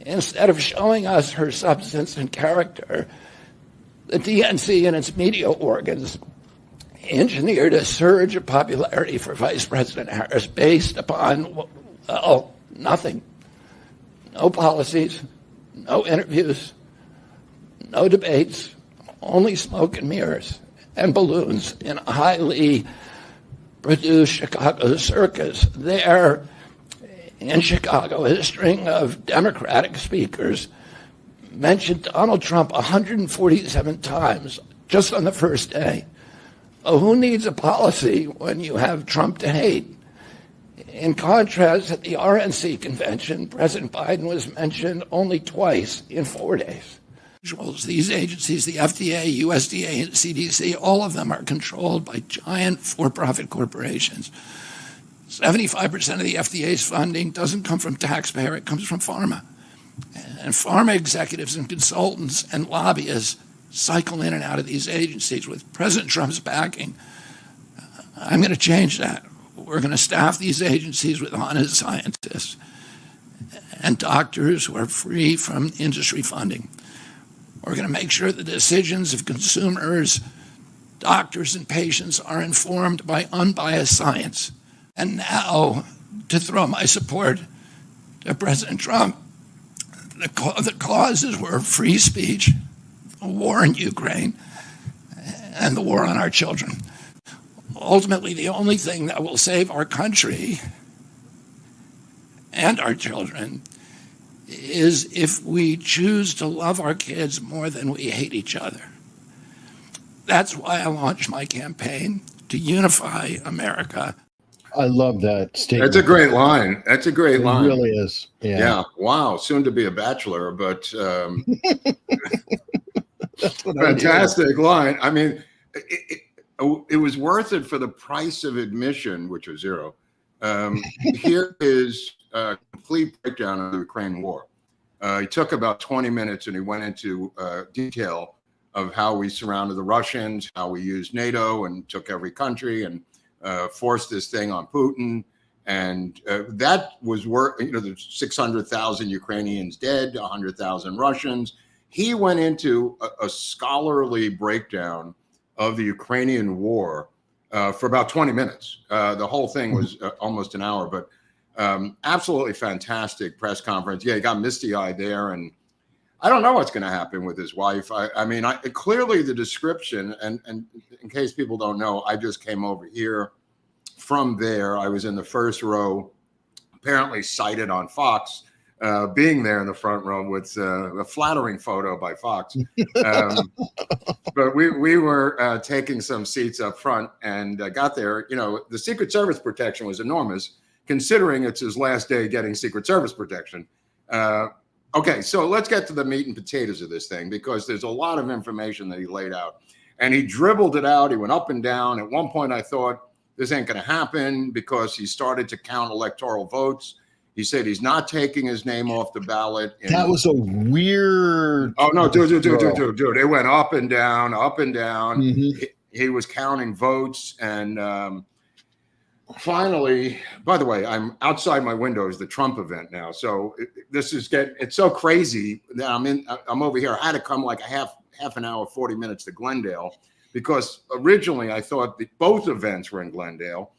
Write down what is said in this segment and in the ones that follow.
Instead of showing us her substance and character, the DNC and its media organs engineered a surge of popularity for Vice President Harris based upon, well, nothing. No policies, no interviews, no debates, only smoke and mirrors and balloons in a highly produced Chicago circus. There in Chicago, a string of Democratic speakers mentioned Donald Trump 147 times just on the first day. Oh, who needs a policy when you have Trump to hate? In contrast, at the RNC convention, President Biden was mentioned only twice in 4 days. These agencies, the FDA, USDA, and CDC, all of them are controlled by giant for-profit corporations. 75% of the FDA's funding doesn't come from taxpayer, it comes from pharma. And pharma executives and consultants and lobbyists cycle in and out of these agencies with President Trump's backing. I'm going to change that. We're going to staff these agencies with honest scientists and doctors who are free from industry funding. We're going to make sure the decisions of consumers, doctors, and patients are informed by unbiased science. And now, to throw my support to President Trump, the causes were free speech, the war in Ukraine, and the war on our children. Ultimately, the only thing that will save our country and our children is if we choose to love our kids more than we hate each other. That's why I launched my campaign to unify America. I love that statement. That's a great line. That's a great line. It really is. Yeah. Wow. Soon to be a bachelor, but fantastic line. I mean, it was worth it for the price of admission, which was zero. Here is a complete breakdown of the Ukraine war. He took about 20 minutes and he went into detail of how we surrounded the Russians, how we used NATO and took every country and forced this thing on Putin. And that was worth, there's 600,000 Ukrainians dead, 100,000 Russians. He went into a scholarly breakdown of the Ukrainian war for about 20 minutes. The whole thing was almost an hour, but absolutely fantastic press conference. Yeah, he got misty-eyed there, and I don't know what's going to happen with his wife. I mean, clearly the description, and in case people don't know, I just came over here from there. I was in the first row, apparently cited on Fox, being there in the front row with a flattering photo by Fox. But we were taking some seats up front and got there. The Secret Service protection was enormous, considering it's his last day getting Secret Service protection. Okay, so let's get to the meat and potatoes of this thing, because there's a lot of information that he laid out. And he dribbled it out. He went up and down. At one point, I thought, this ain't going to happen, because he started to count electoral votes. He said he's not taking his name off the ballot. That was a weird. Oh, no, dude. It went up and down, up and down. Mm-hmm. He was counting votes. And finally, by the way, I'm outside my window is the Trump event now. So it's so crazy that I'm over here. I had to come like a half an hour, 40 minutes to Glendale, because originally I thought that both events were in Glendale.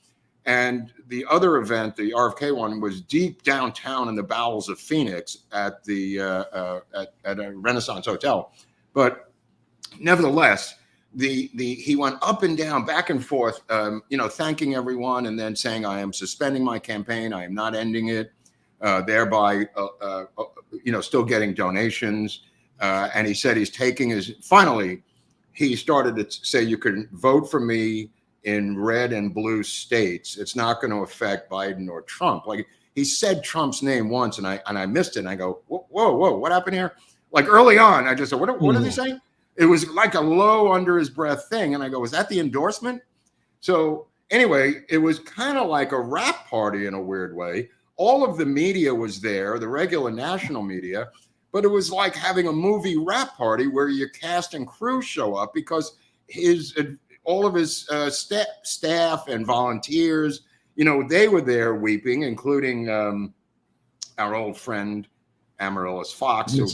And the other event, the RFK one, was deep downtown in the bowels of Phoenix at the at a Renaissance Hotel. But nevertheless, he went up and down, back and forth, thanking everyone, and then saying, "I am suspending my campaign. I am not ending it," thereby, still getting donations. And he said he's taking finally, he started to say, you can vote for me in red and blue states. It's not going to affect Biden or Trump. Like, he said Trump's name once, and I missed it. And I go, whoa, what happened here? Like, early on, I just said, what are they saying? It was like a low under his breath thing. And I go, was that the endorsement? So anyway, it was kind of like a rap party in a weird way. all of the media was there, the regular national media, but it was like having a movie wrap party where your cast and crew show up because all of his staff and volunteers, they were there weeping, including our old friend Amaryllis Fox, who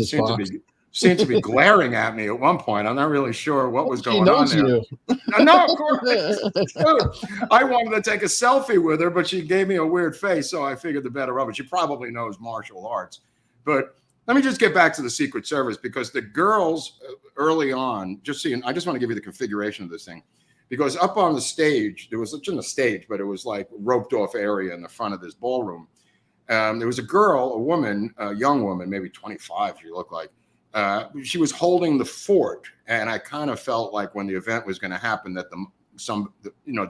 seemed to be glaring at me at one point. I'm not really sure what was going on there. You. No, of course. I wanted to take a selfie with her, but she gave me a weird face, so I figured the better of it. She probably knows martial arts. But let me just get back to the Secret Service, because the girls early on, I just want to give you the configuration of this thing. Because up on the stage, there was just a stage, but it was like a roped off area in the front of this ballroom. There was a girl, a young woman, maybe 25, she looked like. She was holding the fort, and I kind of felt like when the event was going to happen that the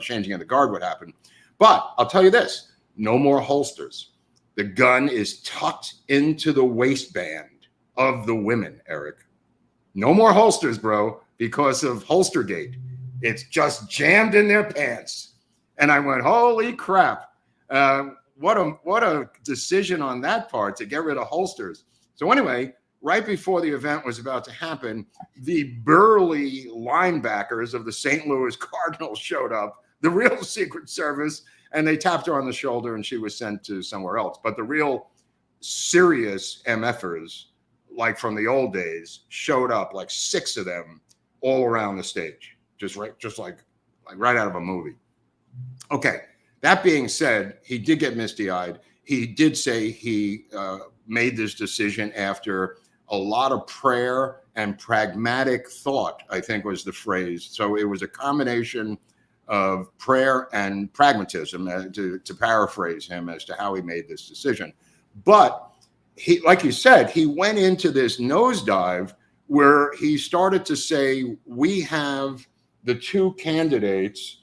changing of the guard would happen. But I'll tell you this: no more holsters. The gun is tucked into the waistband of the women, Eric. No more holsters, bro, because of Holstergate. It's just jammed in their pants. And I went, holy crap. What a decision on that part to get rid of holsters. So anyway, right before the event was about to happen, the burly linebackers of the St. Louis Cardinals showed up, the real Secret Service, and they tapped her on the shoulder and she was sent to somewhere else. But the real serious MFers, like from the old days, showed up, like 6 of them, all around the stage, just like right out of a movie. Okay, that being said, he did get misty-eyed. He did say he made this decision after a lot of prayer and pragmatic thought, I think was the phrase. So it was a combination of prayer and pragmatism, to paraphrase him, as to how he made this decision. But he, like you said, he went into this nosedive where he started to say, we have the 2 candidates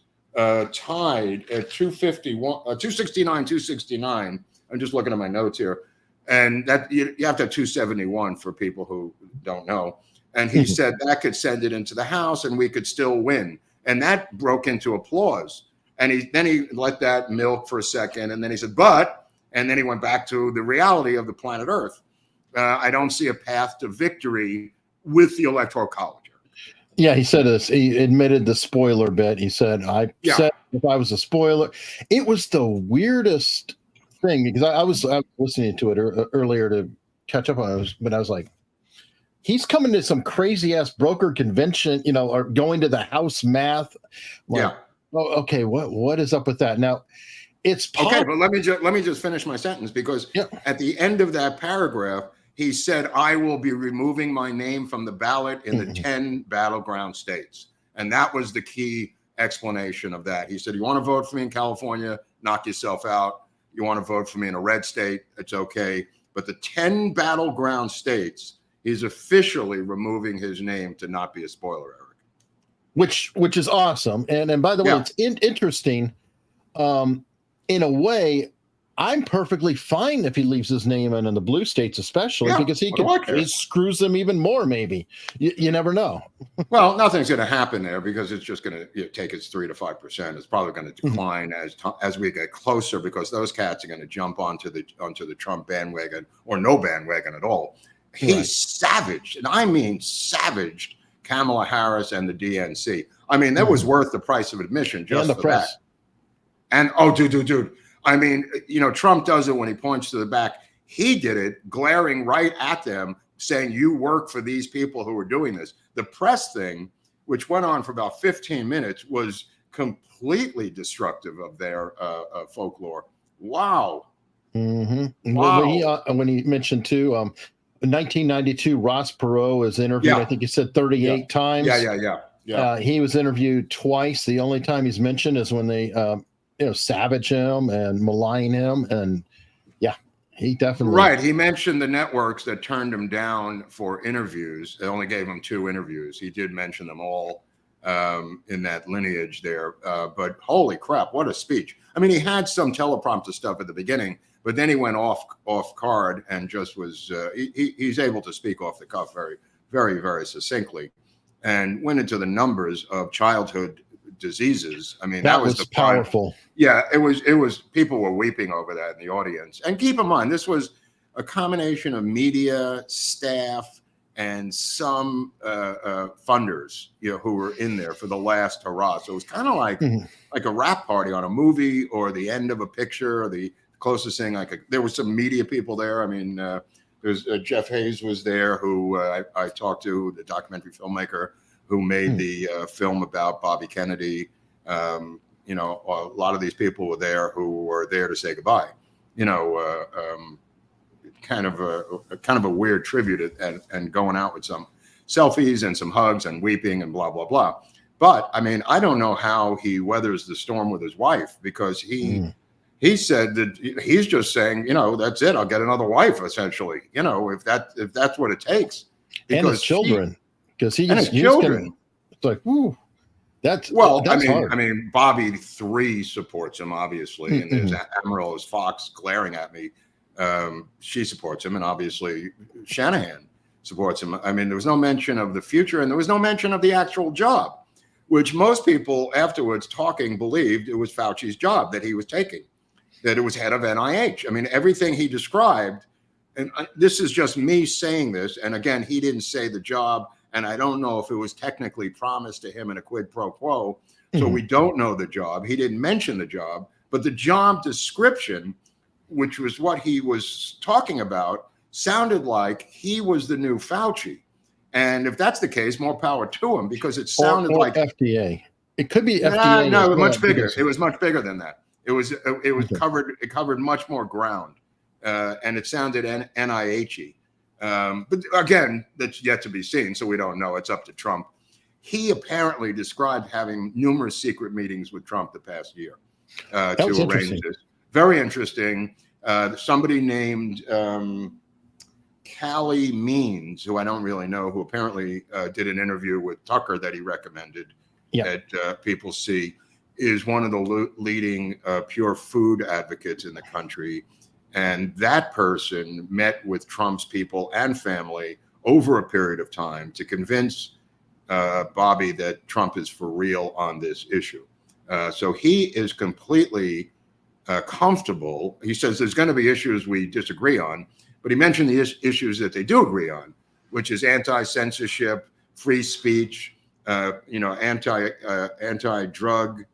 tied at 269. I'm just looking at my notes here. And that you have to have 271 for people who don't know. And he said that could send it into the House and we could still win. And that broke into applause. And then he let that milk for a second. And then he said, and then he went back to the reality of the planet Earth. I don't see a path to victory with the Electoral College. Yeah, he said this. He admitted the spoiler bit. He said, said if I was a spoiler. It was the weirdest thing, because I was listening to it earlier to catch up on it, but I was like, he's coming to some crazy ass broker convention, or going to the House math. Like, oh, okay, what is up with that? Now, it's okay, but let me just finish my sentence, because at the end of that paragraph, he said, I will be removing my name from the ballot in the 10 battleground states. And that was the key explanation of that. He said, you want to vote for me in California, knock yourself out. You want to vote for me in a red state, it's okay. But the 10 battleground states, he's officially removing his name to not be a spoiler, Eric. Which is awesome. And by the way, it's interesting. In a way, I'm perfectly fine if he leaves his name in the blue states, especially because he screws them even more. Maybe you never know. Well, nothing's going to happen there, because it's just going to take its 3 to 5%. It's probably going to decline as we get closer, because those cats are going to jump onto the Trump bandwagon, or no bandwagon at all. He savaged, and I mean savaged, Kamala Harris and the DNC. I mean, that was worth the price of admission just for that. And dude. I mean, Trump does it when he points to the back. He did it glaring right at them, saying, you work for these people who are doing this. The press thing, which went on for about 15 minutes, was completely destructive of their folklore. Wow. Mm-hmm. Wow. When he mentioned too, in 1992, Ross Perot was interviewed. I think he said 38 times. Yeah. He was interviewed twice. The only time he's mentioned is when they savage him and malign him. And he definitely. He mentioned the networks that turned him down for interviews. They only gave him 2 interviews. He did mention them all in that lineage there. But holy crap, what a speech. I mean, he had some teleprompter stuff at the beginning, but then he went off card and just was, he's able to speak off the cuff very, very, very succinctly, and went into the numbers of childhood diseases. I mean, that was the powerful. Yeah, it was. People were weeping over that in the audience. And keep in mind, this was a combination of media, staff, and some funders, who were in there for the last hurrah. So it was kind of like a wrap party on a movie or the end of a picture, or the closest thing there was some media people there. I mean, there's Jeff Hayes was there, who I talked to, the documentary filmmaker who made the film about Bobby Kennedy. A lot of these people were there who were there to say goodbye. Kind of a weird tribute, and going out with some selfies and some hugs and weeping and blah, blah, blah. But I mean, I don't know how he weathers the storm with his wife, because he said that he's just saying, that's it. I'll get another wife, essentially, if that's what it takes. Because and his children, because he's children. It's like, woo. That's hard. I mean, Bobby 3 supports him, obviously, and there's Admiral Fox glaring at me. She supports him, and obviously Shanahan supports him. I mean, there was no mention of the future, and there was no mention of the actual job, which most people afterwards talking believed it was Fauci's job that he was taking, that it was head of NIH. I mean, everything he described, and this is just me saying this, and again, he didn't say the job, and I don't know if it was technically promised to him in a quid pro quo, so we don't know the job. He didn't mention the job, but the job description, which was what he was talking about, sounded like he was the new Fauci. And if that's the case, more power to him, because it sounded like FDA. It could be FDA. No, much bigger. It was much bigger than that. It was covered much more ground, and it sounded NIH-y. But again, that's yet to be seen, so we don't know. It's up to Trump. He apparently described having numerous secret meetings with Trump the past year to arrange this. Very interesting. Somebody named Callie Means, who I don't really know, who apparently did an interview with Tucker that he recommended that people see, is one of the leading pure food advocates in the country. And that person met with Trump's people and family over a period of time to convince Bobby that Trump is for real on this issue. So he is completely comfortable. He says there's going to be issues we disagree on, but he mentioned the issues that they do agree on, which is anti-censorship, free speech, anti-drug,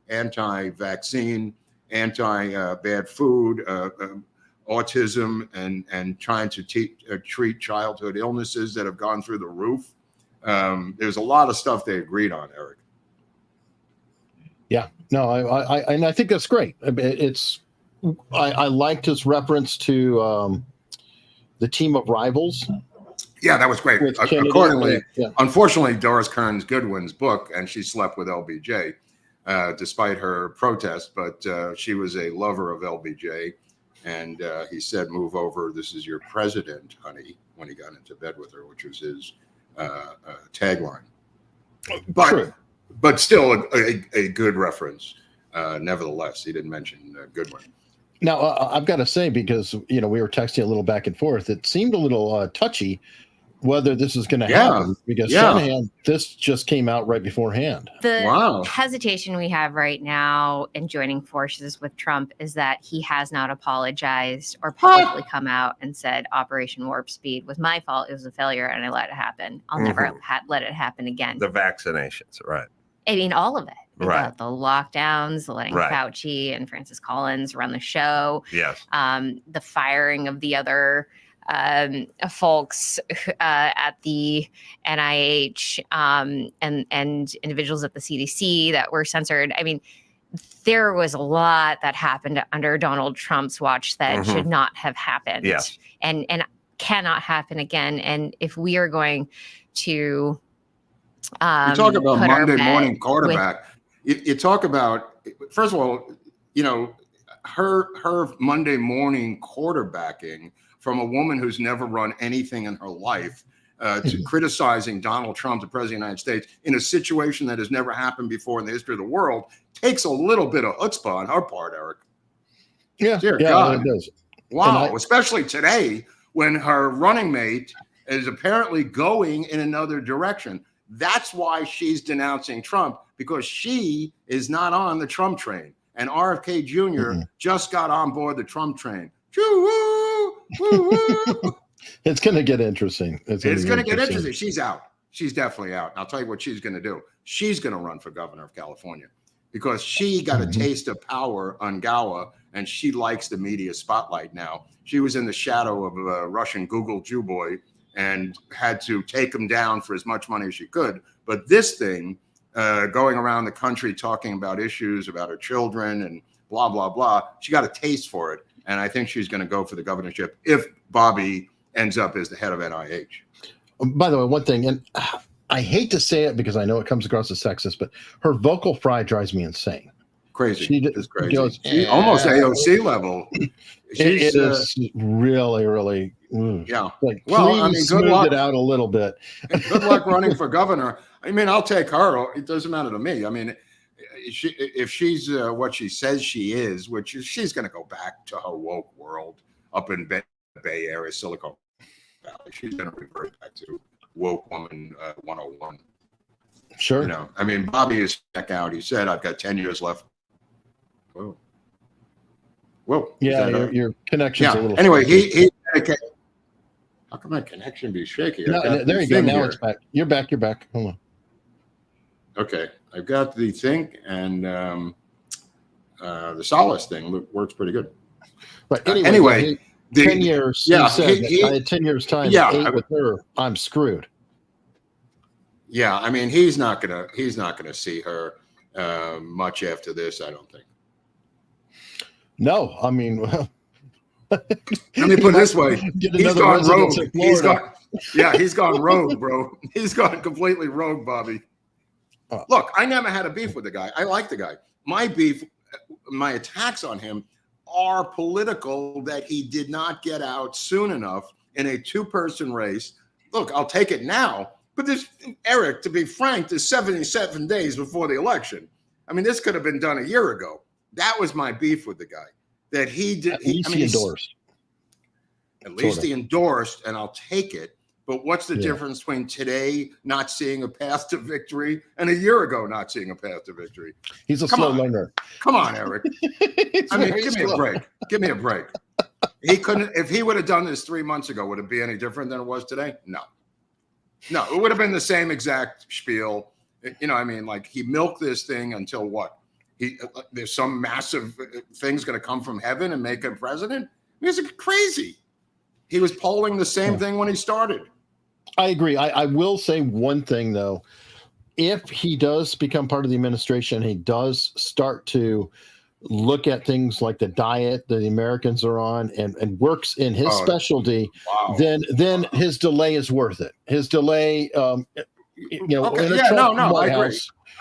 anti-vaccine, anti-bad food, autism, and trying to treat childhood illnesses that have gone through the roof. There's a lot of stuff they agreed on, Eric. Yeah, no, I think that's great. I liked his reference to the team of rivals. Yeah, that was great. Accordingly, unfortunately, Doris Kearns Goodwin's book, and she slept with LBJ despite her protest, but she was a lover of LBJ, and he said, "Move over. This is your president, honey," when he got into bed with her, which was his tagline. But still a good reference. Nevertheless, he didn't mention Goodwin. Now, I've got to say, because we were texting a little back and forth, it seemed a little touchy whether this is going to happen, because Shanahan, this just came out right beforehand. The hesitation we have right now in joining forces with Trump is that he has not apologized or publicly come out and said Operation Warp Speed was my fault. It was a failure and I let it happen. I'll never let it happen again. The vaccinations, right? I mean, all of it. Right. The lockdowns, letting Fauci and Francis Collins run the show. Yes. The firing of the other folks at the NIH and individuals at the CDC that were censored. I mean, there was a lot that happened under Donald Trump's watch that should not have happened. Yes. And cannot happen again. And if we are going to you talk about Monday morning quarterback. You talk about, first of all, her Monday morning quarterbacking from a woman who's never run anything in her life to criticizing Donald Trump, the president of the United States, in a situation that has never happened before in the history of the world, takes a little bit of chutzpah on her part, Eric. Yeah, Dear God. It does. Wow, especially today when her running mate is apparently going in another direction. That's why she's denouncing Trump, because she is not on the Trump train. And RFK Jr. just got on board the Trump train. It's going to get interesting. It's going to get interesting. She's out. She's definitely out. And I'll tell you what she's going to do. She's going to run for governor of California because she got a taste of power on Gawa, and she likes the media spotlight now. She was in the shadow of a Russian Google Jew boy and had to take him down for as much money as she could. But this thing, going around the country talking about issues about her children and blah, blah, blah, she got a taste for it. And I think she's going to go for the governorship if Bobby ends up as the head of NIH. By the way, one thing, and I hate to say it because I know it comes across as sexist, but her vocal fry drives me insane. Crazy. She's crazy. She's almost AOC level. It is really, really. Yeah. Like, well, I mean, good luck. It out a little bit. Good luck running for governor. I mean, I'll take her. It doesn't matter to me. I mean, if she's what she says she is, which is, she's going to go back to her woke world up in Bay Area, Silicon Valley. She's going to revert back to woke woman 101. Sure. You know, I mean, Bobby is back out. He said, "I've got 10 years left." Whoa. Whoa. Yeah, your connection's a little. Anyway, he. How can my connection be shaky? No, there you go. Now it's back. You're back. You're back. Hold on. Okay, I've got the thing, and the Solace thing works pretty good. But anyway 10 years. Yeah, I had 10 years time. Yeah, 8 with her. I'm screwed. Yeah, I mean, he's not gonna see her much after this. I don't think. No, I mean, well, let me put it this way: he's gone rogue. He's gone rogue, bro. He's gone completely rogue, Bobby. Look, I never had a beef with the guy. I like the guy. My beef, my attacks on him are political, that he did not get out soon enough in a 2-person race. Look, I'll take it now. But this, Eric, to be frank, there's 77 days before the election. I mean, this could have been done a year ago. That was my beef with the guy. That he did. At least he endorsed. At least he endorsed, and I'll take it. But what's the difference between today not seeing a path to victory and a year ago not seeing a path to victory? He's a slow learner. Come on, Eric. I mean, give me a break. Give me a break. He couldn't. If he would have done this 3 months ago, would it be any different than it was today? No. No, it would have been the same exact spiel. You know, I mean, like, he milked this thing until what? There's some massive thing's going to come from heaven and make him president? I mean, it's crazy. He was polling the same thing when he started. I agree. I will say one thing, though. If he does become part of the administration, he does start to look at things like the diet that the Americans are on and works in his specialty, then his delay is worth it. His delay, I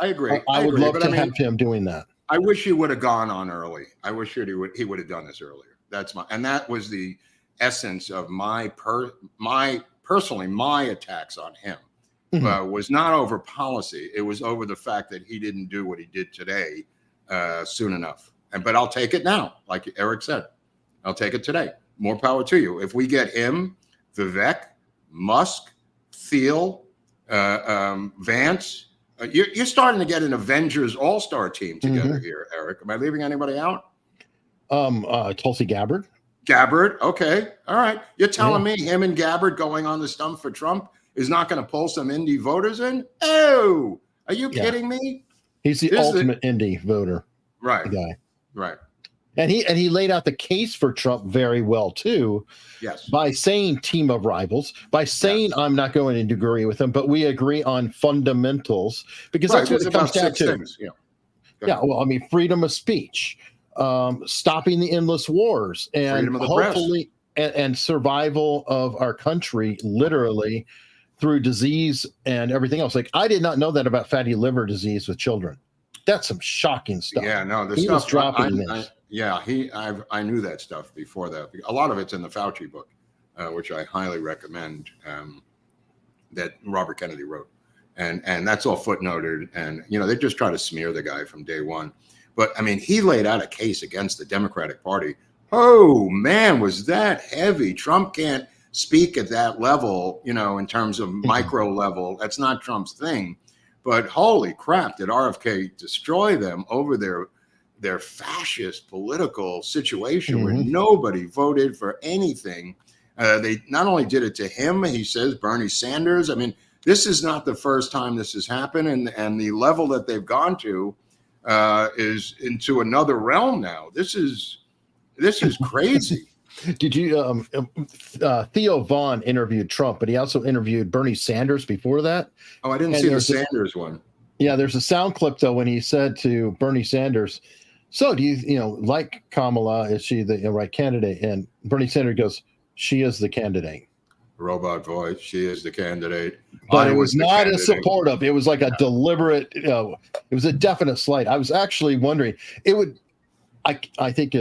agree. I would love to have him doing that. I wish he would have gone on early. I wish he would have done this earlier. That was the essence of my attacks on him. Was not over policy. It was over the fact that he didn't do what he did today soon enough. But I'll take it now, like Eric said. I'll take it today. More power to you. If we get him, Vivek, Musk, Thiel, Vance, you're starting to get an Avengers all-star team together here, Eric. Am I leaving anybody out? Tulsi Gabbard. Gabbard, okay. All right. You're telling me him and Gabbard going on the stump for Trump is not going to pull some indie voters in? Oh, are you kidding me? He's the ultimate indie voter. Right. Guy. Right. And he laid out the case for Trump very well too. Yes. By saying team of rivals, by saying I'm not going to agree with him, but we agree on fundamentals, because that's what it comes down to. Things. Yeah. Well, I mean, freedom of speech, stopping the endless wars, and hopefully and survival of our country, literally through disease and everything else. Like, I did not know that about fatty liver disease with children. That's some shocking stuff. Yeah, no, the he stuff was dropping this. I knew that stuff before that. A lot of it's in the Fauci book, which I highly recommend, that Robert Kennedy wrote, and that's all footnoted. And they just try to smear the guy from day one. But I mean, he laid out a case against the Democratic Party. Oh man, was that heavy? Trump can't speak at that level, in terms of micro level. That's not Trump's thing. But holy crap, did RFK destroy them over their fascist political situation where nobody voted for anything. They not only did it to him, he says, Bernie Sanders. I mean, this is not the first time this has happened, and the level that they've gone to is into another realm now. This is crazy. Did you? Theo Vaughn interviewed Trump, but he also interviewed Bernie Sanders before that. Oh, I didn't see the Sanders one. Yeah, there's a sound clip though when he said to Bernie Sanders, "So do you like Kamala? Is she the right candidate?" And Bernie Sanders goes, "She is the candidate." Robot voice. She is the candidate. But it was not as supportive. It was like a deliberate, it was a definite slight. I was actually wondering, I think,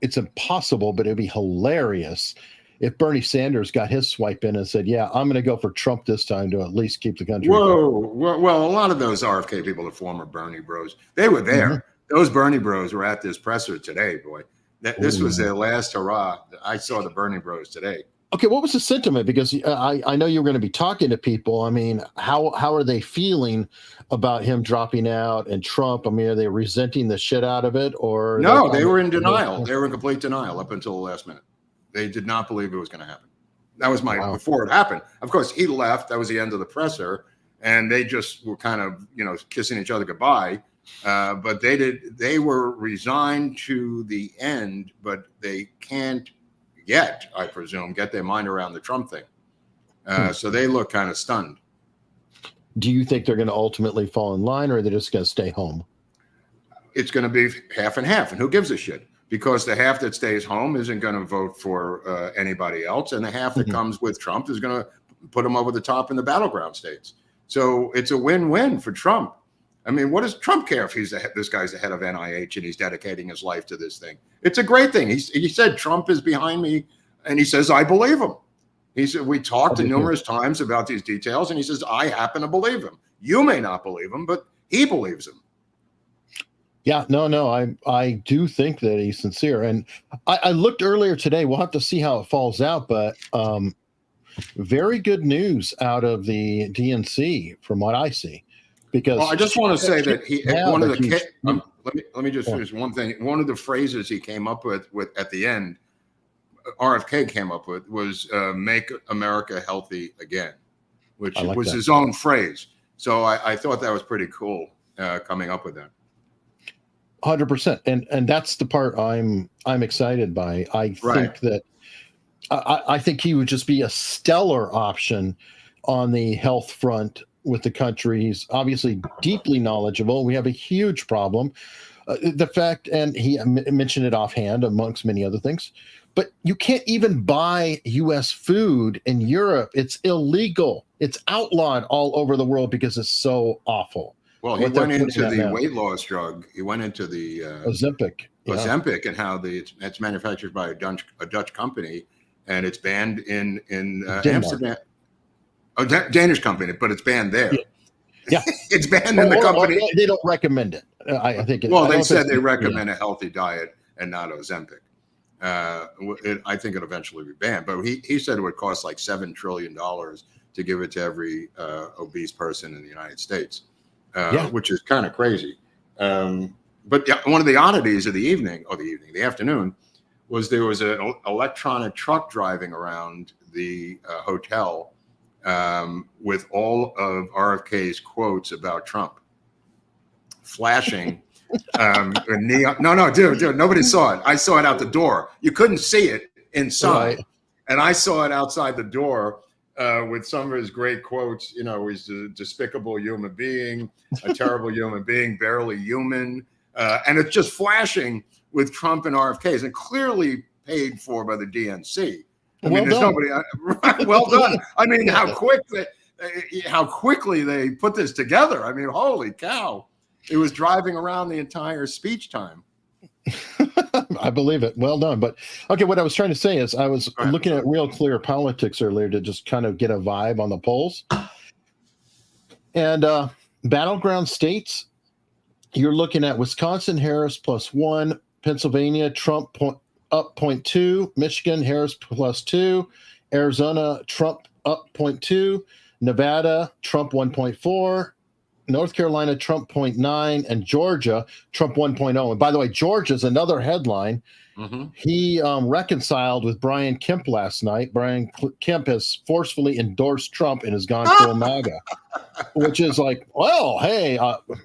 it's impossible, but it'd be hilarious if Bernie Sanders got his swipe in and said, yeah, I'm going to go for Trump this time to at least keep the country. Whoa. Well, a lot of those RFK people are former Bernie bros. They were there. Those Bernie bros were at this presser today, boy. This was their last hurrah. I saw the Bernie bros today. Okay, what was the sentiment? Because I know you were going to be talking to people. I mean, how are they feeling about him dropping out and Trump? I mean, are they resenting the shit out of it, or no? They were in denial. They were in complete denial up until the last minute. They did not believe it was going to happen. That was before it happened. Of course, he left. That was the end of the presser, and they just were kind of kissing each other goodbye. But they were resigned to the end, but they can't yet, I presume, get their mind around the Trump thing. So they look kind of stunned. Do you think they're going to ultimately fall in line, or are they just going to stay home? It's going to be half and half, and who gives a shit? Because the half that stays home isn't going to vote for anybody else, and the half that comes with Trump is going to put him over the top in the battleground states. So it's a win-win for Trump. I mean, what does Trump care if this guy's the head of NIH and he's dedicating his life to this thing? It's a great thing. He said Trump is behind me, and he says I believe him. He said we talked numerous times about these details, and he says I happen to believe him. You may not believe him, but he believes him. Yeah, no, I do think that he's sincere, and I looked earlier today. We'll have to see how it falls out, but very good news out of the DNC from what I see. Because I just want to say that let me just finish one thing. One of the phrases he came up with at the end, RFK came up with, was "Make America Healthy Again," which was his own phrase. So I thought that was pretty cool coming up with that. 100%, and that's the part I'm excited by. I think that I think he would just be a stellar option on the health front with the country. He's obviously deeply knowledgeable. We have a huge problem. The fact, and he mentioned it offhand amongst many other things, but you can't even buy U.S. food in Europe. It's illegal. It's outlawed all over the world because it's so awful. Well, he went into the weight loss drug. He went into the Ozempic. Ozempic, and how it's manufactured by a Dutch company, and it's banned in Amsterdam. Oh, Danish company, but it's banned there. Yeah. It's banned in the company. They don't recommend it. I think. They said they recommend a healthy diet and not Ozempic. I think it'll eventually be banned, but he said it would cost like $7 trillion to give it to every obese person in the United States, which is kind of crazy. But one of the oddities of the afternoon, was there was an electronic truck driving around the hotel with all of RFK's quotes about Trump flashing. Neon. No, dude, nobody saw it. I saw it out the door. You couldn't see it inside. Right. And I saw it outside the door with some of his great quotes. He's a despicable human being, a terrible human being, barely human. And it's just flashing with Trump and RFK's, and clearly paid for by the DNC. There's nobody. Well done. I mean, how quickly they put this together. I mean, holy cow! It was driving around the entire speech time. I believe it. Well done. But okay, what I was trying to say is I was looking at Real Clear Politics earlier to just kind of get a vibe on the polls. And battleground states, you're looking at Wisconsin, Harris +1, Pennsylvania, Trump up 0.2, Michigan, Harris +2, Arizona, Trump up 0.2. Nevada, Trump 1.4. North Carolina, Trump 0.9. And Georgia, Trump 1.0. And by the way, Georgia's another headline. Mm-hmm. He reconciled with Brian Kemp last night. Brian Kemp has forcefully endorsed Trump and has gone full MAGA, which is like, well, hey,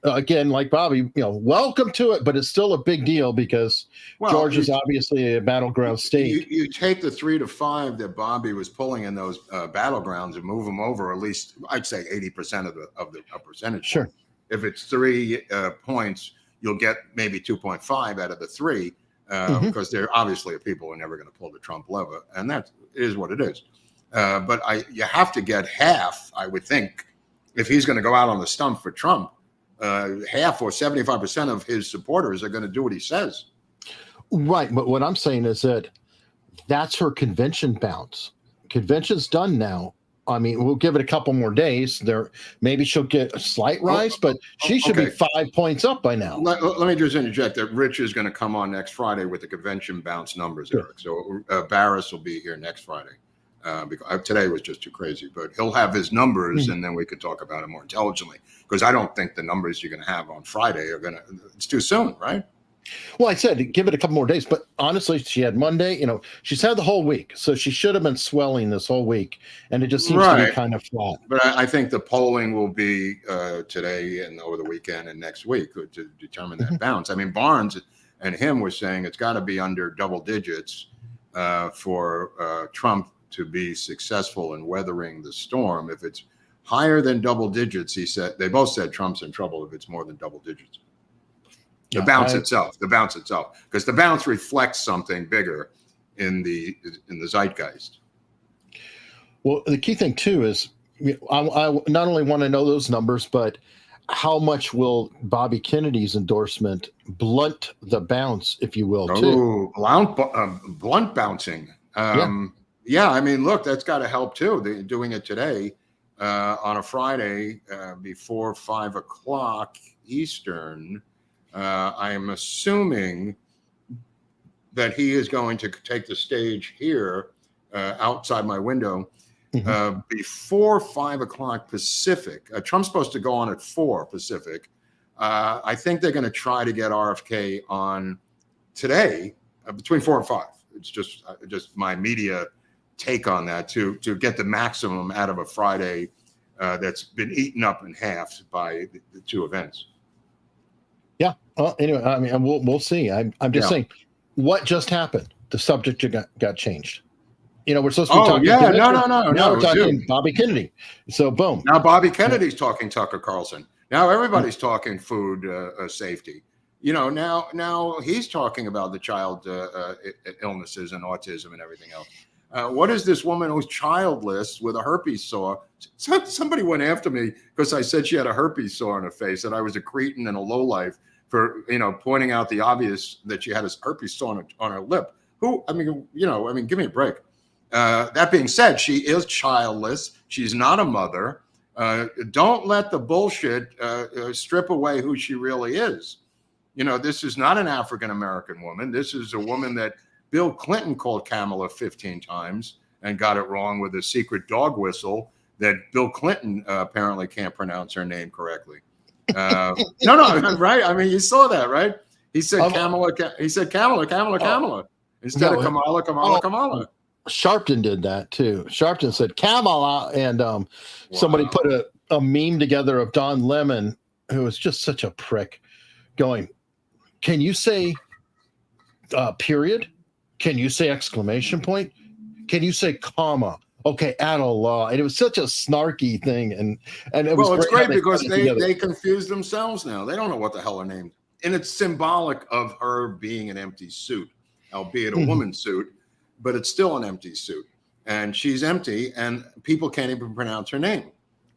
again, like Bobby, welcome to it, but it's still a big deal because Georgia's obviously a battleground state. You take the 3 to 5 that Bobby was pulling in those battlegrounds and move them over at least, I'd say 80% of the percentage. Sure. If it's 3 points, you'll get maybe 2.5 out of the 3. Because there obviously are people who are never going to pull the Trump lever, and that is what it is. But you have to get half, I would think, if he's going to go out on the stump for Trump. Half or 75% of his supporters are going to do what he says. Right, but what I'm saying is that's her convention bounce. Convention's done now. I mean, we'll give it a couple more days. Maybe she'll get a slight rise, but she should be 5 points up by now. Let me just interject that Rich is going to come on next Friday with the convention bounce numbers, sure. Eric. So Barris will be here next Friday. Because today was just too crazy, but he'll have his numbers, and then we could talk about it more intelligently. Because I don't think the numbers you're going to have on Friday are going to. It's too soon, right? Well, I said give it a couple more days, but honestly, she had Monday. She's had the whole week, so she should have been swelling this whole week, and it just seems to be kind of flat. But I think the polling will be today and over the weekend and next week to determine that bounce. I mean, Barnes and him were saying it's got to be under double digits for Trump to be successful in weathering the storm. If it's higher than double digits, they both said Trump's in trouble if it's more than double digits. The bounce itself, because the bounce reflects something bigger in the zeitgeist. Well, the key thing too is I not only want to know those numbers, but how much will Bobby Kennedy's endorsement blunt the bounce, if you will, too? Blunt bouncing. Yeah, I mean, look, that's got to help too. They're doing it today on a Friday before 5 o'clock Eastern. I am assuming that he is going to take the stage here outside my window before 5 o'clock Pacific. Trump's supposed to go on at 4 Pacific. I think they're going to try to get RFK on today between 4 and 5. It's just my media take on that to get the maximum out of a Friday that's been eaten up in half by the 2 events. Yeah. Well, anyway, I mean, we'll see. I'm just saying, what just happened? The subject got changed. We're supposed to be talking. Yeah, no. Now we're talking Bobby Kennedy. So boom. Now Bobby Kennedy's talking Tucker Carlson. Now everybody's talking food safety. Now he's talking about the child illnesses and autism and everything else. What is this woman who's childless with a herpes sore? Somebody went after me because I said she had a herpes sore on her face, and I was a cretin and a lowlife for pointing out the obvious that she had a herpes sore on her lip. Give me a break. That being said, she is childless. She's not a mother. Don't let the bullshit strip away who she really is. This is not an African-American woman. This is a woman that Bill Clinton called Kamala 15 times and got it wrong with a secret dog whistle that Bill Clinton apparently can't pronounce her name correctly. No, right? I mean, you saw that, right? He said Kamala. He said Kamala instead of Kamala. Sharpton did that too. Sharpton said Kamala, and somebody put a meme together of Don Lemon, who was just such a prick, going, "Can you say period? Can you say exclamation point? Can you say comma? Okay, add a law." And it was such a snarky thing, and it was. Well, it's great because they confuse themselves now. They don't know what the hell her name, and it's symbolic of her being an empty suit, albeit a woman's suit, but it's still an empty suit, and she's empty, and people can't even pronounce her name.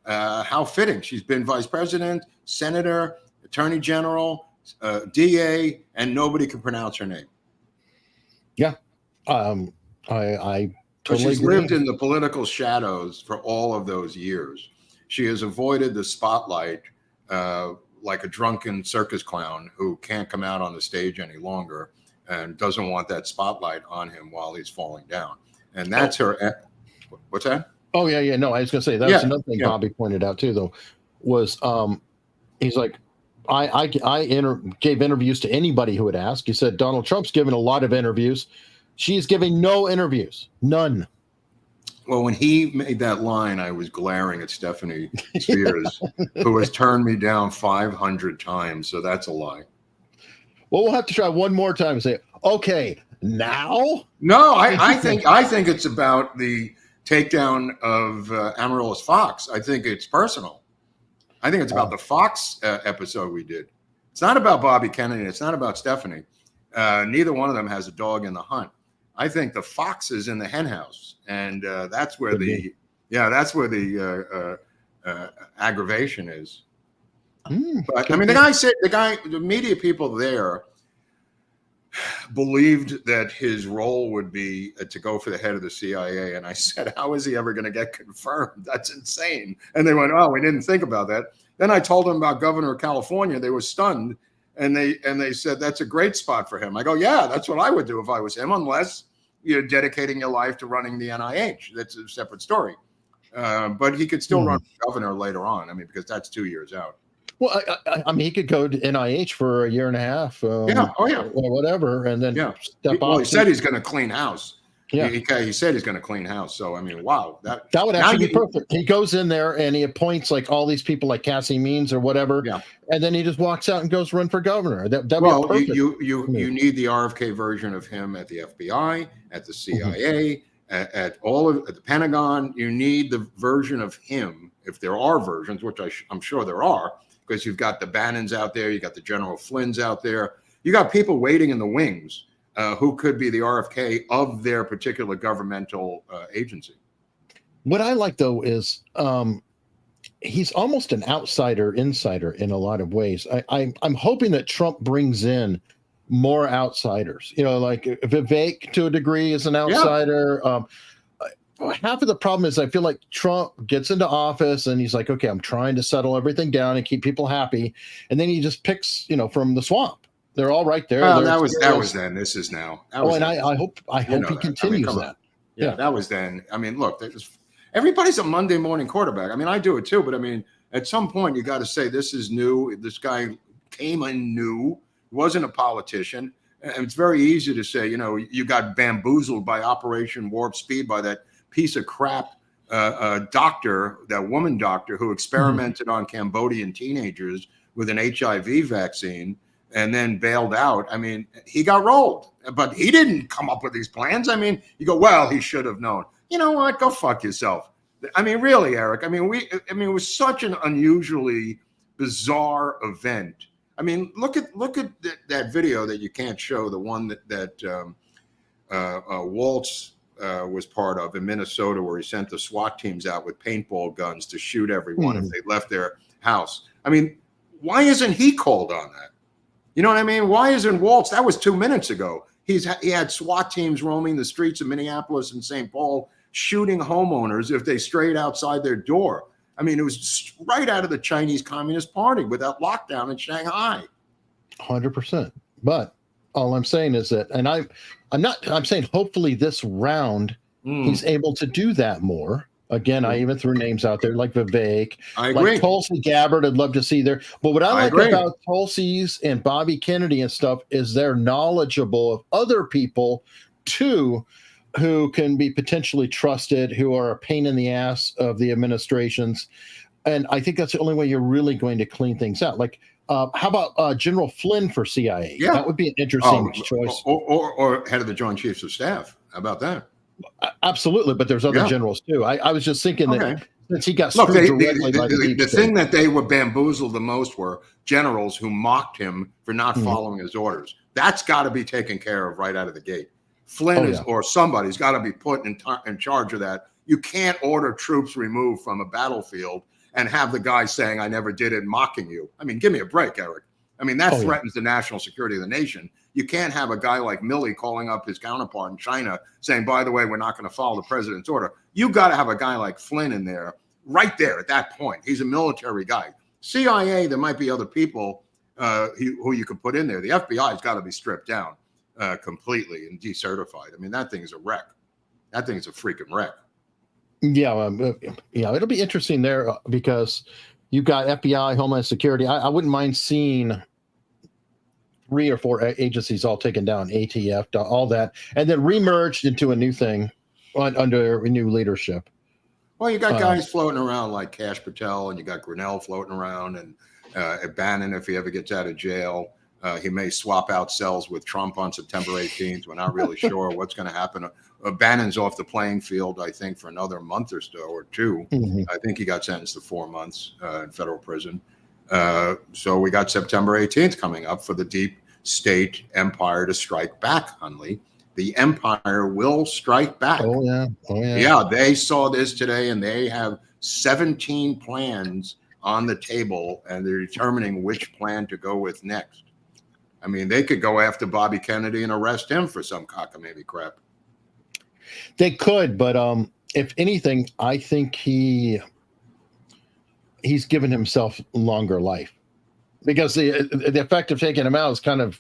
How fitting! She's been vice president, senator, attorney general, DA, and nobody can pronounce her name. Yeah, I totally she's agree. lived in the political shadows for all of those years. She has avoided the spotlight like a drunken circus clown who can't come out on the stage any longer and doesn't want that spotlight on him while he's falling down. And that's her. What's that? Oh yeah. No, I was going to say that was another thing Bobby pointed out too, though, was he's like, I gave interviews to anybody who would ask. He said Donald Trump's given a lot of interviews. She's giving no interviews, none. Well, when he made that line, I was glaring at Stephanie Spears, who has turned me down 500 times. So that's a lie. Well, we'll have to try one more time and say, okay, now? No, I think it's about the takedown of Amaryllis Fox. I think it's personal. I think it's about the Fox episode we did. It's not about Bobby Kennedy. It's not about Stephanie. Neither one of them has a dog in the hunt. I think the fox is in the hen house, and that's where the aggravation is. But I mean, the media people there believed that his role would be to go for the head of the CIA, and I said, "How is he ever going to get confirmed? That's insane." And they went, "Oh, we didn't think about that." Then I told them about Governor of California. They were stunned. And they said, that's a great spot for him. I go, yeah, that's what I would do if I was him, unless you're dedicating your life to running the NIH. That's a separate story. But he could still run for governor later on. I mean, because that's 2 years out. Well, I mean, he could go to NIH for a year and a half. Or whatever, and then step off. Well, he said he's going to clean house. Yeah, he said he's going to clean house. So I mean, wow, that would actually be perfect. He goes in there and he appoints like all these people, like Cassie Means or whatever, and then he just walks out and goes run for governor. That'd be perfect. You need the RFK version of him at the FBI, at the CIA, at the Pentagon. You need the version of him, if there are versions, which I'm sure there are, because you've got the Bannons out there, you got the General Flynn's out there, you got people waiting in the wings. Who could be the RFK of their particular governmental agency. What I like, though, is he's almost an outsider-insider in a lot of ways. I'm hoping that Trump brings in more outsiders. You know, like Vivek, to a degree, is an outsider. Half of the problem is I feel like Trump gets into office and he's like, okay, I'm trying to settle everything down and keep people happy. And then he just picks, from the swamp. They're all right there. Well, that was then. This is now. I hope he continues that. Yeah, that was then. I mean, look, everybody's a Monday morning quarterback. I mean, I do it too, but I mean, at some point you got to say this is new. This guy came in new, wasn't a politician, and it's very easy to say, you got bamboozled by Operation Warp Speed by that piece of crap doctor, that woman doctor who experimented on Cambodian teenagers with an HIV vaccine. And then bailed out. I mean, he got rolled, but he didn't come up with these plans. I mean, you go, well, he should have known. You know what? Go fuck yourself. I mean, really, Eric. I mean, it was such an unusually bizarre event. I mean, look at that video that you can't show, the one that Waltz was part of in Minnesota, where he sent the SWAT teams out with paintball guns to shoot everyone if they left their house. I mean, why isn't he called on that? You know what I mean? Why isn't Waltz? That was 2 minutes ago. He had SWAT teams roaming the streets of Minneapolis and St. Paul, shooting homeowners if they strayed outside their door. I mean, it was right out of the Chinese Communist Party with that lockdown in Shanghai. 100%. But all I'm saying is that, and I'm saying hopefully this round he's able to do that more. Again, I even threw names out there like Vivek, I agree. Like Tulsi Gabbard. I'd love to see there. But what I like about Tulsi's and Bobby Kennedy and stuff is they're knowledgeable of other people too, who can be potentially trusted, who are a pain in the ass of the administrations. And I think that's the only way you're really going to clean things out. Like, how about General Flynn for CIA? Yeah. That would be an interesting choice. Or head of the Joint Chiefs of Staff. How about that? Absolutely, but there's other generals too. I was just thinking that since he got screwed directly by the thing that they were bamboozled the most were generals who mocked him for not following his orders. That's got to be taken care of right out of the gate. Flynn or somebody's got to be put in charge of that. You can't order troops removed from a battlefield and have the guy saying, I never did it, mocking you. I mean, give me a break, Eric. I mean, that threatens the national security of the nation. You can't have a guy like Milley calling up his counterpart in China saying, by the way, we're not going to follow the president's order. You got to have a guy like Flynn in there right there at that point. He's a military guy. CIA, there might be other people who you could put in there. The FBI has got to be stripped down completely and decertified. I mean, that thing is a wreck. That thing is a freaking wreck. It'll be interesting there because you've got FBI, Homeland Security. I wouldn't mind seeing 3 or 4 agencies all taken down, ATF, all that, and then remerged into a new thing under new leadership. Well, you got guys floating around like Kash Patel, and you got Grinnell floating around, and Bannon, if he ever gets out of jail, he may swap out cells with Trump on September 18th. We're not really sure what's going to happen. Bannon's off the playing field, I think, for another month or so, or 2. Mm-hmm. I think he got sentenced to 4 months in federal prison. So we got September 18th coming up for the deep state empire to strike back, Hunley. The empire will strike back. Oh, yeah. Yeah, they saw this today, and they have 17 plans on the table, and they're determining which plan to go with next. I mean, they could go after Bobby Kennedy and arrest him for some cockamamie crap. They could, but if anything, I think he's given himself longer life because the effect of taking him out is kind of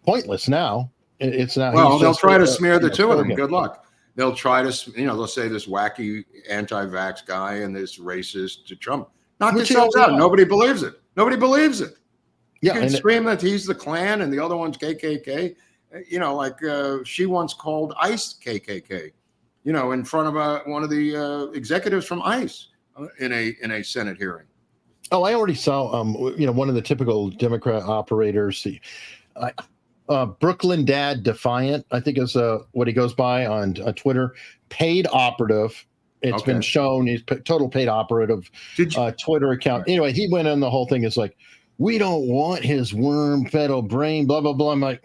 pointless now. It's not. Well, they'll try to smear the 2 of them. Good luck. They'll try to, they'll say this wacky anti-vax guy and this racist to Trump. Knock yourselves out. Nobody believes it. Nobody believes it. You can scream that he's the Klan and the other one's KKK. She once called ICE KKK, in front of one of the executives from ICE in a Senate hearing. Oh, I already saw, one of the typical Democrat operators, Brooklyn Dad Defiant, I think is what he goes by on Twitter, paid operative. It's been shown he's total paid operative Twitter account. Anyway, he went on the whole thing. It's like, we don't want his worm-fed brain, blah, blah, blah. I'm like,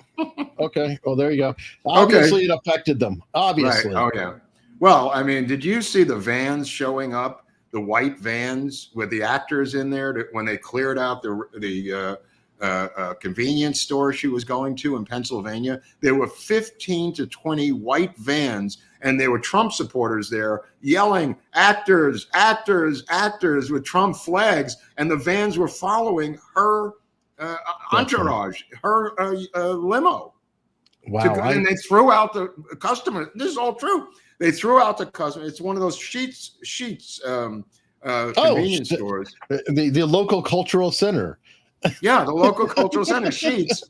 okay, well, there you go. Obviously, it affected them. Obviously. Right. Oh, yeah. Well, I mean, did you see the vans showing up, the white vans with the actors in there when they cleared out the convenience store she was going to in Pennsylvania? There were 15 to 20 white vans, and there were Trump supporters there yelling, actors, actors, actors, with Trump flags, and the vans were following her entourage, her limo. Wow. And they threw out the customer. This is all true. They threw out the customer. It's one of those Sheets convenience stores. The local cultural center. Yeah, the local cultural center, Sheets.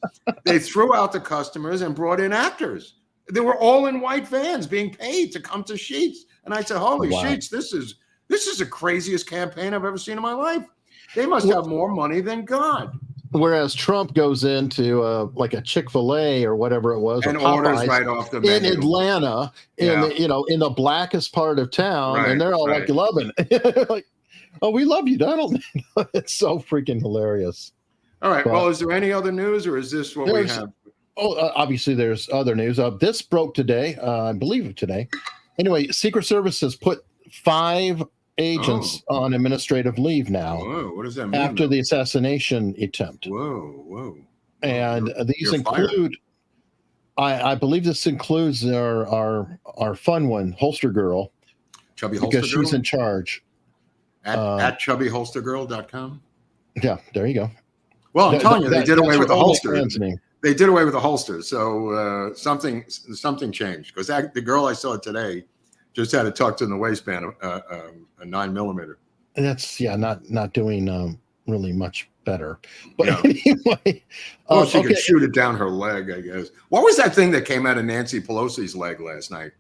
They threw out the customers and brought in actors. They were all in white vans being paid to come to Sheets. And I said, holy Sheets, this is the craziest campaign I've ever seen in my life. They must have more money than God. Whereas Trump goes into like a Chick-fil-A or whatever it was, and orders right off the menu. In Atlanta, in the blackest part of town, and they're all like loving it. Like, oh, we love you, Donald. It's so freaking hilarious. All right. Well, is there any other news, or is this what we have? Oh, obviously there's other news. This broke today, I believe today. Anyway, Secret Service has put 5 agents on administrative leave now. Whoa, what does that mean? After the assassination attempt. Whoa. And these include, I believe this includes our fun one, Holster Girl. Chubby Holster Girl? Because she's in charge. At chubbyholstergirl.com? Yeah, there you go. Well, I'm telling you, they did away with the holster. They did away with the holster. So something changed. Because the girl I saw today just had it tucked in the waistband, a 9mm. That's not doing really much better. But anyway, she could shoot it down her leg, I guess. What was that thing that came out of Nancy Pelosi's leg last night?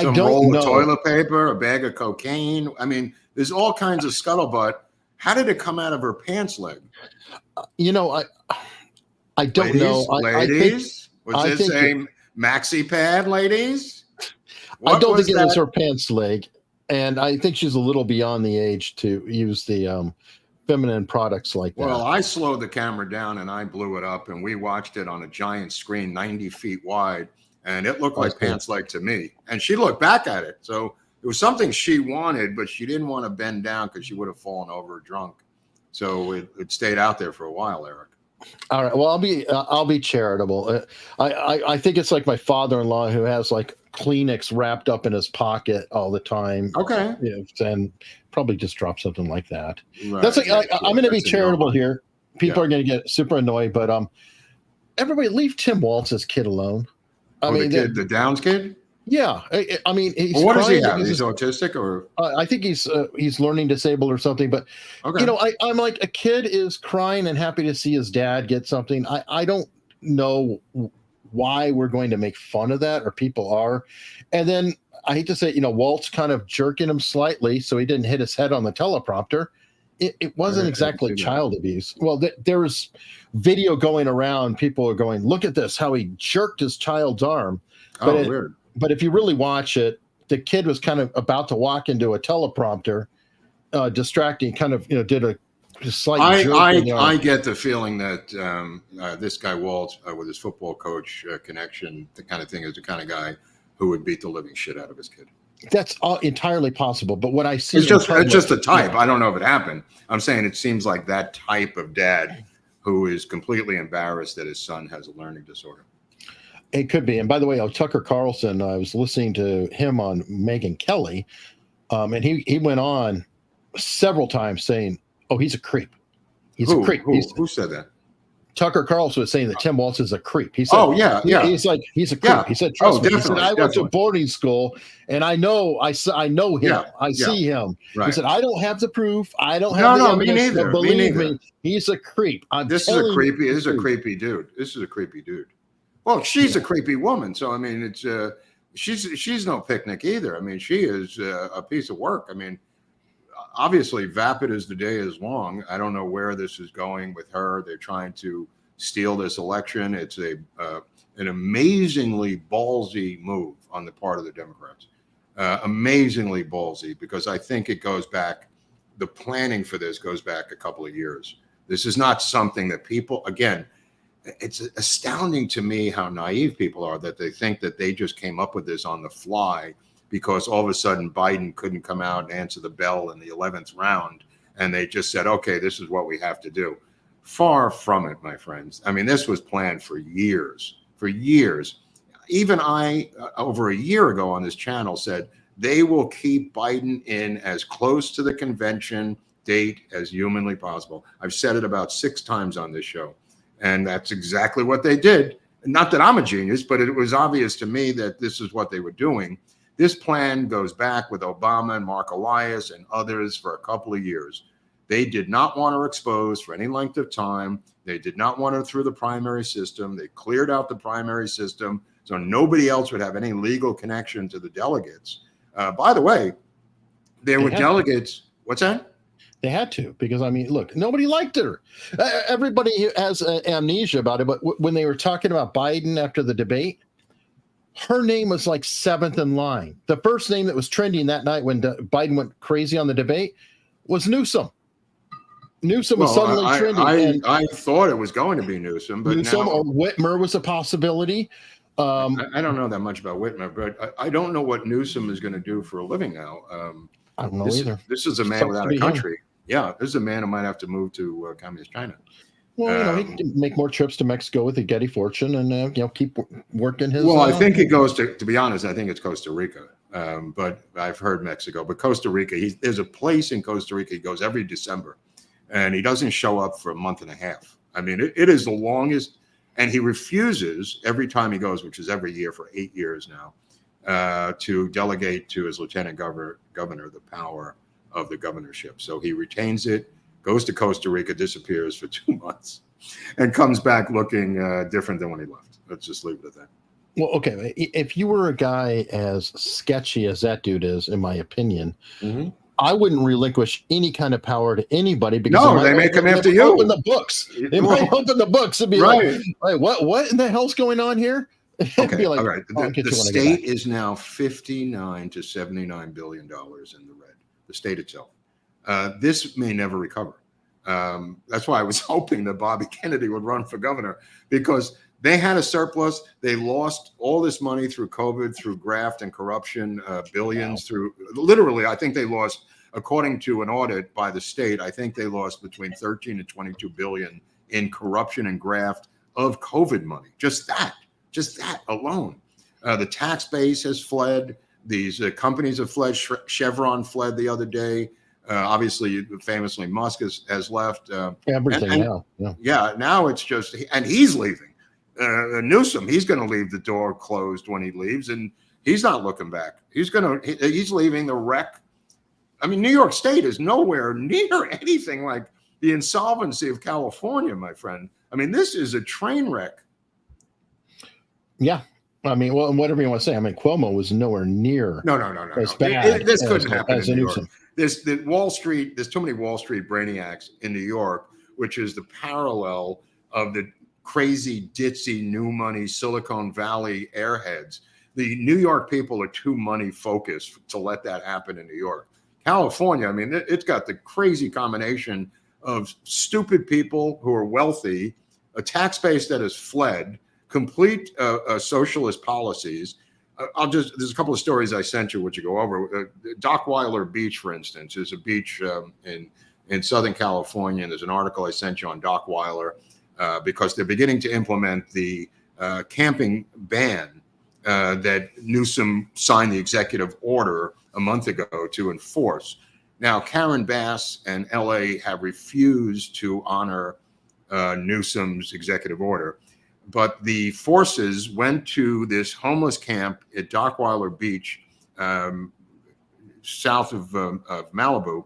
Some roll of toilet paper, a bag of cocaine. I mean, there's all kinds of scuttlebutt. How did it come out of her pants leg? I don't know. Ladies, was this a maxi pad, ladies? I don't think it was her pants leg, and I think she's a little beyond the age to use the feminine products like that. Well, I slowed the camera down and I blew it up, and we watched it on a giant screen, 90 feet wide, and it looked like pants leg to me. And she looked back at it, so it was something she wanted, but she didn't want to bend down because she would have fallen over drunk. So it stayed out there for a while, Eric. All right. Well, I'll be charitable. I think it's like my father-in-law who has like Kleenex wrapped up in his pocket all the time. Okay. And probably just drop something like that. Right. That's like I'm going to be charitable here. People are going to get super annoyed, but everybody leave Tim Waltz's kid alone. The Downs kid. Yeah, I mean, he's Well, what does he crying have? because He's autistic, or I think he's learning disabled or something. But okay. you know, I'm like, a kid is crying and happy to see his dad get something. I don't know why we're going to make fun of that, or people are. And then I hate to say, you know, Walt's kind of jerking him slightly so he didn't hit his head on the teleprompter. It wasn't exactly child abuse. Well, there was video going around. People are going, look at this, how he jerked his child's arm. But Weird. But if you really watch it, the kid was kind of about to walk into a teleprompter, distracting, kind of, you know, did a slight jerk. I get the feeling that this guy Walt, with his football coach connection, the kind of thing, is the kind of guy who would beat the living shit out of his kid. That's all entirely possible. But what I see, it's just a type. Yeah. I don't know if it happened. I'm saying it seems like that type of dad who is completely embarrassed that his son has a learning disorder. It could be. And by the way, Tucker Carlson, I was listening to him on Megyn Kelly, and he went on several times saying, "Oh, he's a creep. He's a creep." Who said that? Tucker Carlson was saying that Tim Walz is a creep. He said, "Oh yeah, yeah." He's like, he's a creep. Yeah. He said, "Trust me." He said, "I went to definitely. boarding school, and I know him. Yeah. I see him." Right. He said, "I don't have the proof. I don't have the evidence, me neither. but believe me, he's a creep." This is a creepy dude. Well, she's a creepy woman, so I mean, it's she's no picnic either. I mean, she is a piece of work. I mean, obviously, vapid as the day is long. I don't know where this is going with her. They're trying to steal this election. It's an amazingly ballsy move on the part of the Democrats. Amazingly ballsy, because I think it goes back. The planning for this goes back a couple of years. This is not something that people, again. It's astounding to me how naive people are, that they think that they just came up with this on the fly because all of a sudden Biden couldn't come out and answer the bell in the 11th round. And they just said, okay, this is what we have to do. Far from it, my friends. I mean, this was planned for years. Even I, over a year ago on this channel, said they will keep Biden in as close to the convention date as humanly possible. I've said it about 6 times on this show. And that's exactly what they did. Not that I'm a genius, but it was obvious to me that this is what they were doing. This plan goes back with Obama and Mark Elias and others for a couple of years. They did not want her exposed for any length of time. They did not want her through the primary system. They cleared out the primary system so nobody else would have any legal connection to the delegates. By the way, there were delegates. What's that? They had to, because I mean, look, nobody liked her. Everybody has amnesia about it. But when they were talking about Biden after the debate, her name was like 7th in line. The first name that was trending that night when Biden went crazy on the debate was Newsom. Newsom was suddenly trending. I thought it was going to be Newsom, but Newsom or Whitmer was a possibility. I don't know that much about Whitmer, but I don't know what Newsom is going to do for a living now. I don't know either. This is a man without a country. Yeah, this is a man who might have to move to communist China. Well, he can make more trips to Mexico with the Getty fortune, and keep working his. Well, I think it goes to be honest, I think it's Costa Rica. But I've heard Mexico, but Costa Rica. There's a place in Costa Rica. He goes every December, and he doesn't show up for a month and a half. I mean, it is the longest, and he refuses every time he goes, which is every year for 8 years now, to delegate to his lieutenant governor the power of the governorship. So he retains it, goes to Costa Rica, disappears for 2 months, and comes back looking different than when he left. Let's just leave it at that. Well, okay. If you were a guy as sketchy as that dude is, in my opinion, I wouldn't relinquish any kind of power to anybody, because they may come after you. Open the books. They might open the books and be like, what in the hell's going on here? Okay, all right. The state is now $59 to $79 billion in the red. The state itself. This may never recover. That's why I was hoping that Bobby Kennedy would run for governor, because they had a surplus. They lost all this money through COVID, through graft and corruption, billions through literally. I think they lost, according to an audit by the state, I think they lost between 13 and 22 billion in corruption and graft of COVID money. Just that alone. The tax base has fled. These companies have fled. Chevron fled the other day. Obviously, famously, Musk has left. Everything now. Yeah, now it's just, and he's leaving. Newsom, he's going to leave the door closed when he leaves, and He's not looking back. He's leaving the wreck. I mean, New York State is nowhere near anything like the insolvency of California, my friend. I mean, this is a train wreck. Yeah. I mean, well, whatever you want to say. I mean, Cuomo was nowhere near. No. As bad this couldn't happen in New York. Newsom. There's too many Wall Street brainiacs in New York, which is the parallel of the crazy, ditzy, new money Silicon Valley airheads. The New York people are too money focused to let that happen in New York. California, I mean, it's got the crazy combination of stupid people who are wealthy, a tax base that has fled, complete socialist policies. There's a couple of stories I sent you, which you go over. Dockweiler Beach, for instance, is a beach in Southern California. And there's an article I sent you on Dockweiler because they're beginning to implement the camping ban that Newsom signed the executive order a month ago to enforce. Now, Karen Bass and LA have refused to honor Newsom's executive order. But the forces went to this homeless camp at Dockweiler Beach, south of Malibu,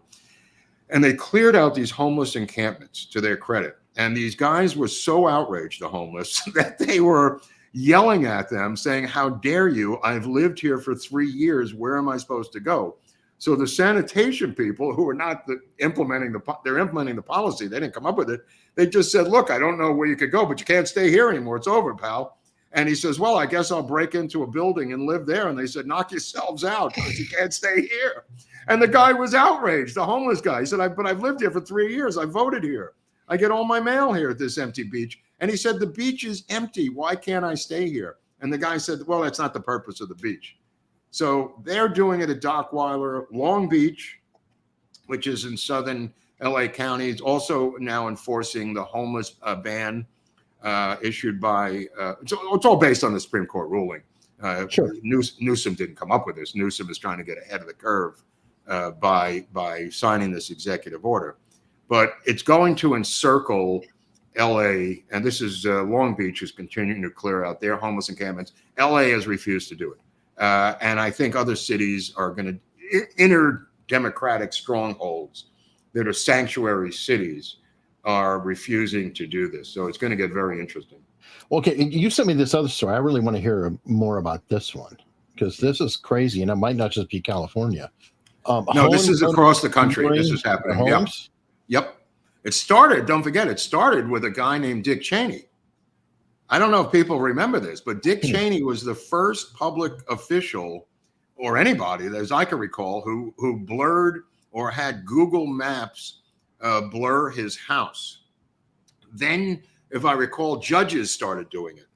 and they cleared out these homeless encampments, to their credit. And these guys were so outraged, the homeless, that they were yelling at them, saying, "How dare you? I've lived here for 3 years. Where am I supposed to go?" So the sanitation people, who are not implementing the policy, they didn't come up with it. They just said, "Look, I don't know where you could go, but you can't stay here anymore. It's over, pal." And he says, "Well, I guess I'll break into a building and live there." And they said, "Knock yourselves out, because you can't stay here." And the guy was outraged, the homeless guy. He said, "But I've lived here for 3 years. I voted here. I get all my mail here at this empty beach." And he said, "The beach is empty. Why can't I stay here?" And the guy said, "Well, that's not the purpose of the beach." So they're doing it at Dockweiler. Long Beach, which is in southern LA County, is also now enforcing the homeless ban issued by, it's all based on the Supreme Court ruling. Sure. Newsom didn't come up with this. Newsom is trying to get ahead of the curve by signing this executive order. But it's going to encircle LA, and this is Long Beach is continuing to clear out their homeless encampments. LA has refused to do it. And I think other cities are going to, inner democratic strongholds that are sanctuary cities, are refusing to do this. So it's going to get very interesting. Okay, you sent me this other story. I really want to hear more about this one, because this is crazy, and it might not just be California. No, this is across the country. This is happening. Yep. It started, don't forget, it started with a guy named Dick Cheney. I don't know if people remember this, but Dick Cheney was the first public official, or anybody, as I can recall, who blurred or had Google Maps blur his house. Then, if I recall, judges started doing it.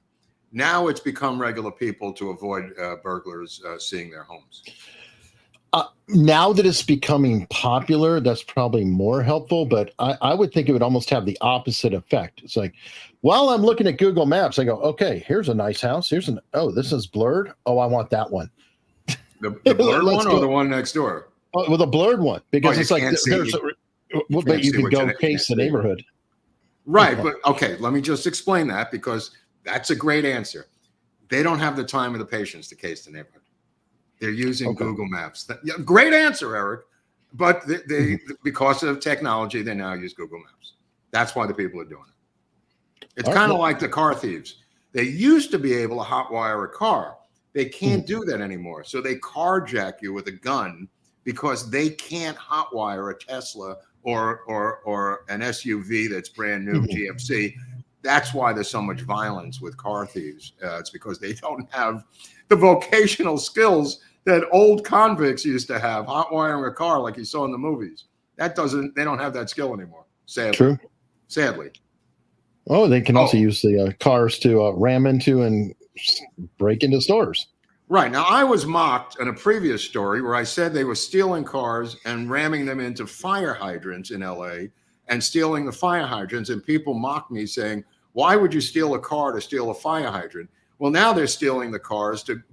Now it's become regular people to avoid burglars seeing their homes. Now that it's becoming popular, that's probably more helpful, but I would think it would almost have the opposite effect. It's like, while I'm looking at Google Maps, I go, okay, here's a nice house. This is blurred. Oh, I want that one. The blurred one or the one next door? With a blurred one, because it's like, but you can go case the neighborhood. Right, but okay, let me just explain that, because that's a great answer. They don't have the time or the patience to case the neighborhood. They're using Google Maps. Great answer, Eric. But they because of technology, they now use Google Maps. That's why the people are doing it. It's kind of like the car thieves. They used to be able to hotwire a car. They can't do that anymore. So they carjack you with a gun, because they can't hotwire a Tesla or an SUV that's brand new GMC. That's why there's so much violence with car thieves. It's because they don't have the vocational skills that old convicts used to have, hot wiring a car like you saw in the movies. They don't have that skill anymore, sadly. True. Sadly. Oh, they can also use the cars to ram into and break into stores. Right. Now, I was mocked in a previous story where I said they were stealing cars and ramming them into fire hydrants in LA and stealing the fire hydrants. And people mocked me saying, "Why would you steal a car to steal a fire hydrant?" Well, now they're stealing the cars to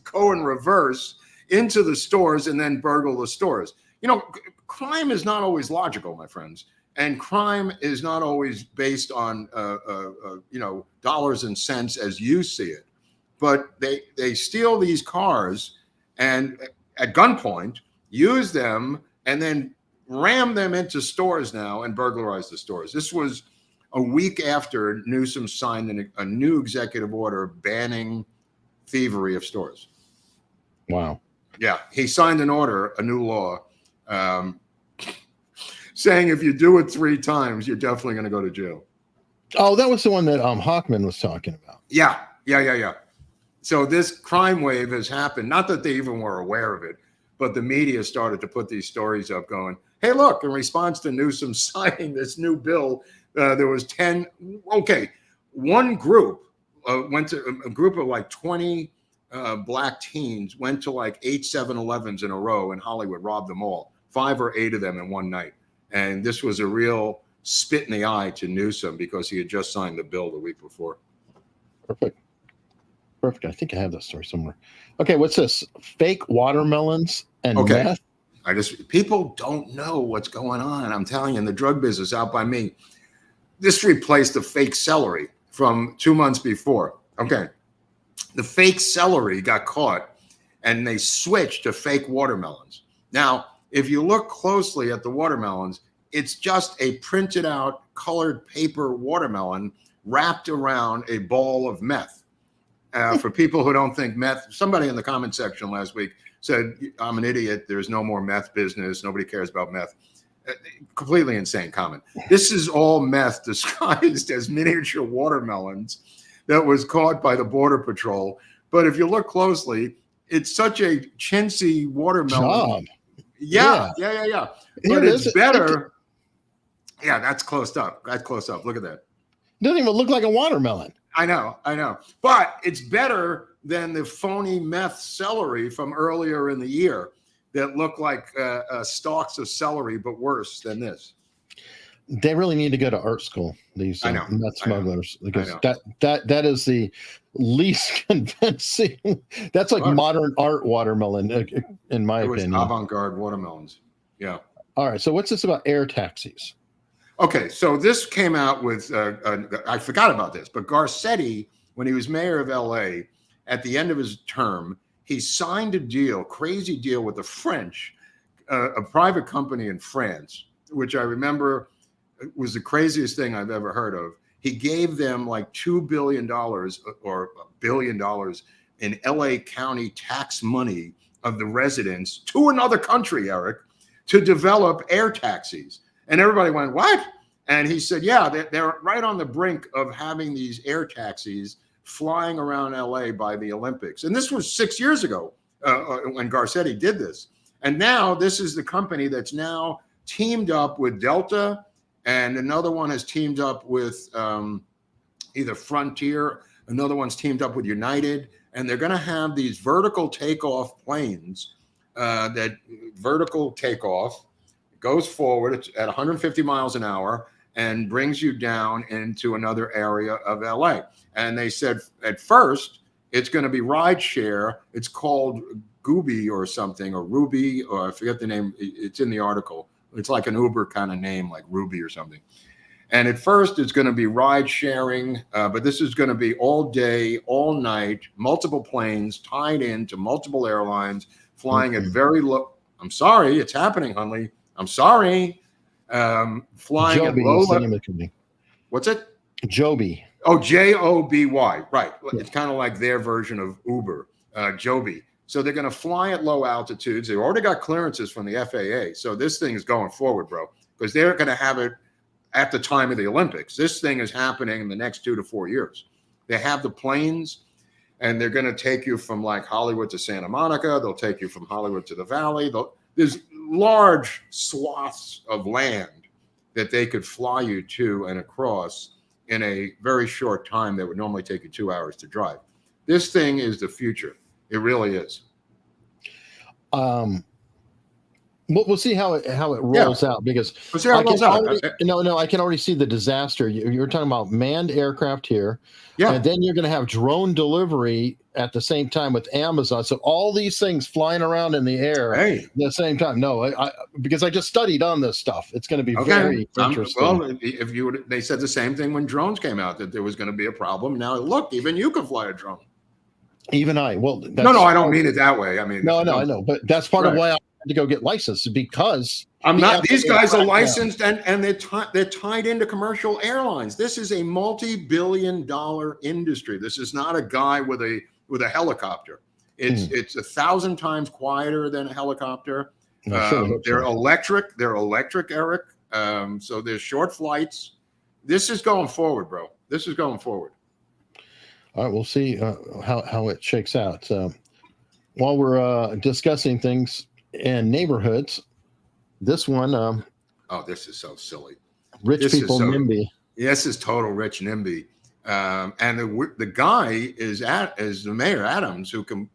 go in reverse into the stores and then burgle the stores. Crime is not always logical, my friends. And crime is not always based on, dollars and cents as you see it. but they steal these cars and at gunpoint use them and then ram them into stores now and burglarize the stores. This was a week after Newsom signed a new executive order banning thievery of stores. Wow. Yeah, he signed an order, a new law, saying if you do it 3 times, you're definitely going to go to jail. Oh, that was the one that Hochman was talking about. Yeah. So this crime wave has happened. Not that they even were aware of it, but the media started to put these stories up going, hey, look, in response to Newsom signing this new bill, there was 10. Okay, one group went to a group of like 20 black teens went to like 8 7-Elevens in a row in Hollywood, robbed them all, 5 or 8 of them in one night. And this was a real spit in the eye to Newsom because he had just signed the bill the week before. Perfect. I think I have that story somewhere. Okay, what's this? Fake watermelons and meth? People don't know what's going on. I'm telling you, in the drug business out by me, this replaced the fake celery from 2 months before. Okay. The fake celery got caught and they switched to fake watermelons. Now, if you look closely at the watermelons, it's just a printed out colored paper watermelon wrapped around a ball of meth. For people who don't think meth, somebody in the comment section last week said, I'm an idiot. There's no more meth business. Nobody cares about meth. Completely insane comment. This is all meth disguised as miniature watermelons that was caught by the Border Patrol. But if you look closely, it's such a chintzy watermelon. Yeah. But it's better. Yeah, that's close up. Look at that. It doesn't even look like a watermelon. I know. But it's better than the phony meth celery from earlier in the year that looked like stalks of celery, but worse than this. They really need to go to art school, these meth smugglers, because that is the least convincing. That's like modern art watermelon, in my opinion. Avant-garde watermelons. Yeah. All right. So what's this about air taxis? Okay, so this came out with, I forgot about this, but Garcetti, when he was mayor of LA, at the end of his term, he signed a crazy deal with the French, a private company in France, which I remember was the craziest thing I've ever heard of. He gave them like $2 billion or $1 billion in LA County tax money of the residents to another country, Eric, to develop air taxis. And everybody went, what? And he said, yeah, they're right on the brink of having these air taxis flying around LA by the Olympics. And this was 6 years ago when Garcetti did this. And now this is the company that's now teamed up with Delta, and another one has teamed up with either Frontier, another one's teamed up with United, and they're going to have these vertical takeoff planes that vertical takeoff goes forward at 150 miles an hour and brings you down into another area of LA. And they said at first it's going to be ride share. It's called Gooby or something, or Ruby, or I forget the name. It's in the article. It's like an Uber kind of name, like Ruby or something. And at first it's going to be ride sharing, but this is going to be all day, all night, multiple planes tied into multiple airlines, flying at very low. I'm sorry, it's happening, Hunley. I'm sorry. Flying at low level. What's it? Joby. Oh, Joby. Right. Yeah. It's kind of like their version of Uber, Joby. So they're going to fly at low altitudes. They've already got clearances from the FAA. So this thing is going forward, bro, because they're going to have it at the time of the Olympics. This thing is happening in the next 2 to 4 years. They have the planes, and they're going to take you from like Hollywood to Santa Monica. They'll take you from Hollywood to the Valley. There's large swaths of land that they could fly you to and across in a very short time that would normally take you 2 hours to drive. This thing is the future. It really is. We'll see how it rolls out, because we'll see how it rolls out. I can already see the disaster. You're talking about manned aircraft here, and then you're going to have drone delivery at the same time with Amazon. So all these things flying around in the air at the same time. No, because I just studied on this stuff. It's going to be very interesting. Well, they said the same thing when drones came out, that there was going to be a problem. Now look, even you can fly a drone. Even I. Well, that's, no, I don't mean it that way. I mean, no, I know, but that's part of Right. why I had to go get licensed, because I'm not. These guys are crackdown. licensed and they're tied into commercial airlines. This is a multi-billion-dollar industry. This is not a guy with a helicopter. It's 1,000 times quieter than a helicopter. They're electric. They're electric, Eric. So there's short flights. This is going forward, bro. This is going forward. All right, we'll see how it shakes out. While we're discussing things in neighborhoods, this one. Oh, this is so silly. Rich people NIMBY. This is total rich NIMBY. And the guy is the mayor, Adams, the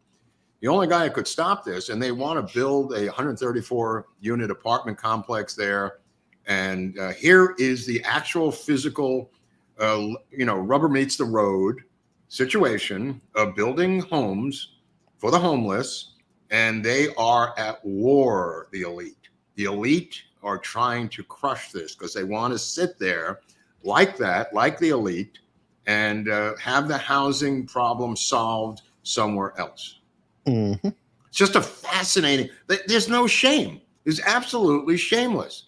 only guy who could stop this. And they want to build a 134 unit apartment complex there. And here is the actual physical, rubber meets the road situation of building homes for the homeless, and they are at war. The elite are trying to crush this because they want to sit there like the elite, and have the housing problem solved somewhere else. Mm-hmm. It's just a fascinating. There's no shame. It's absolutely shameless.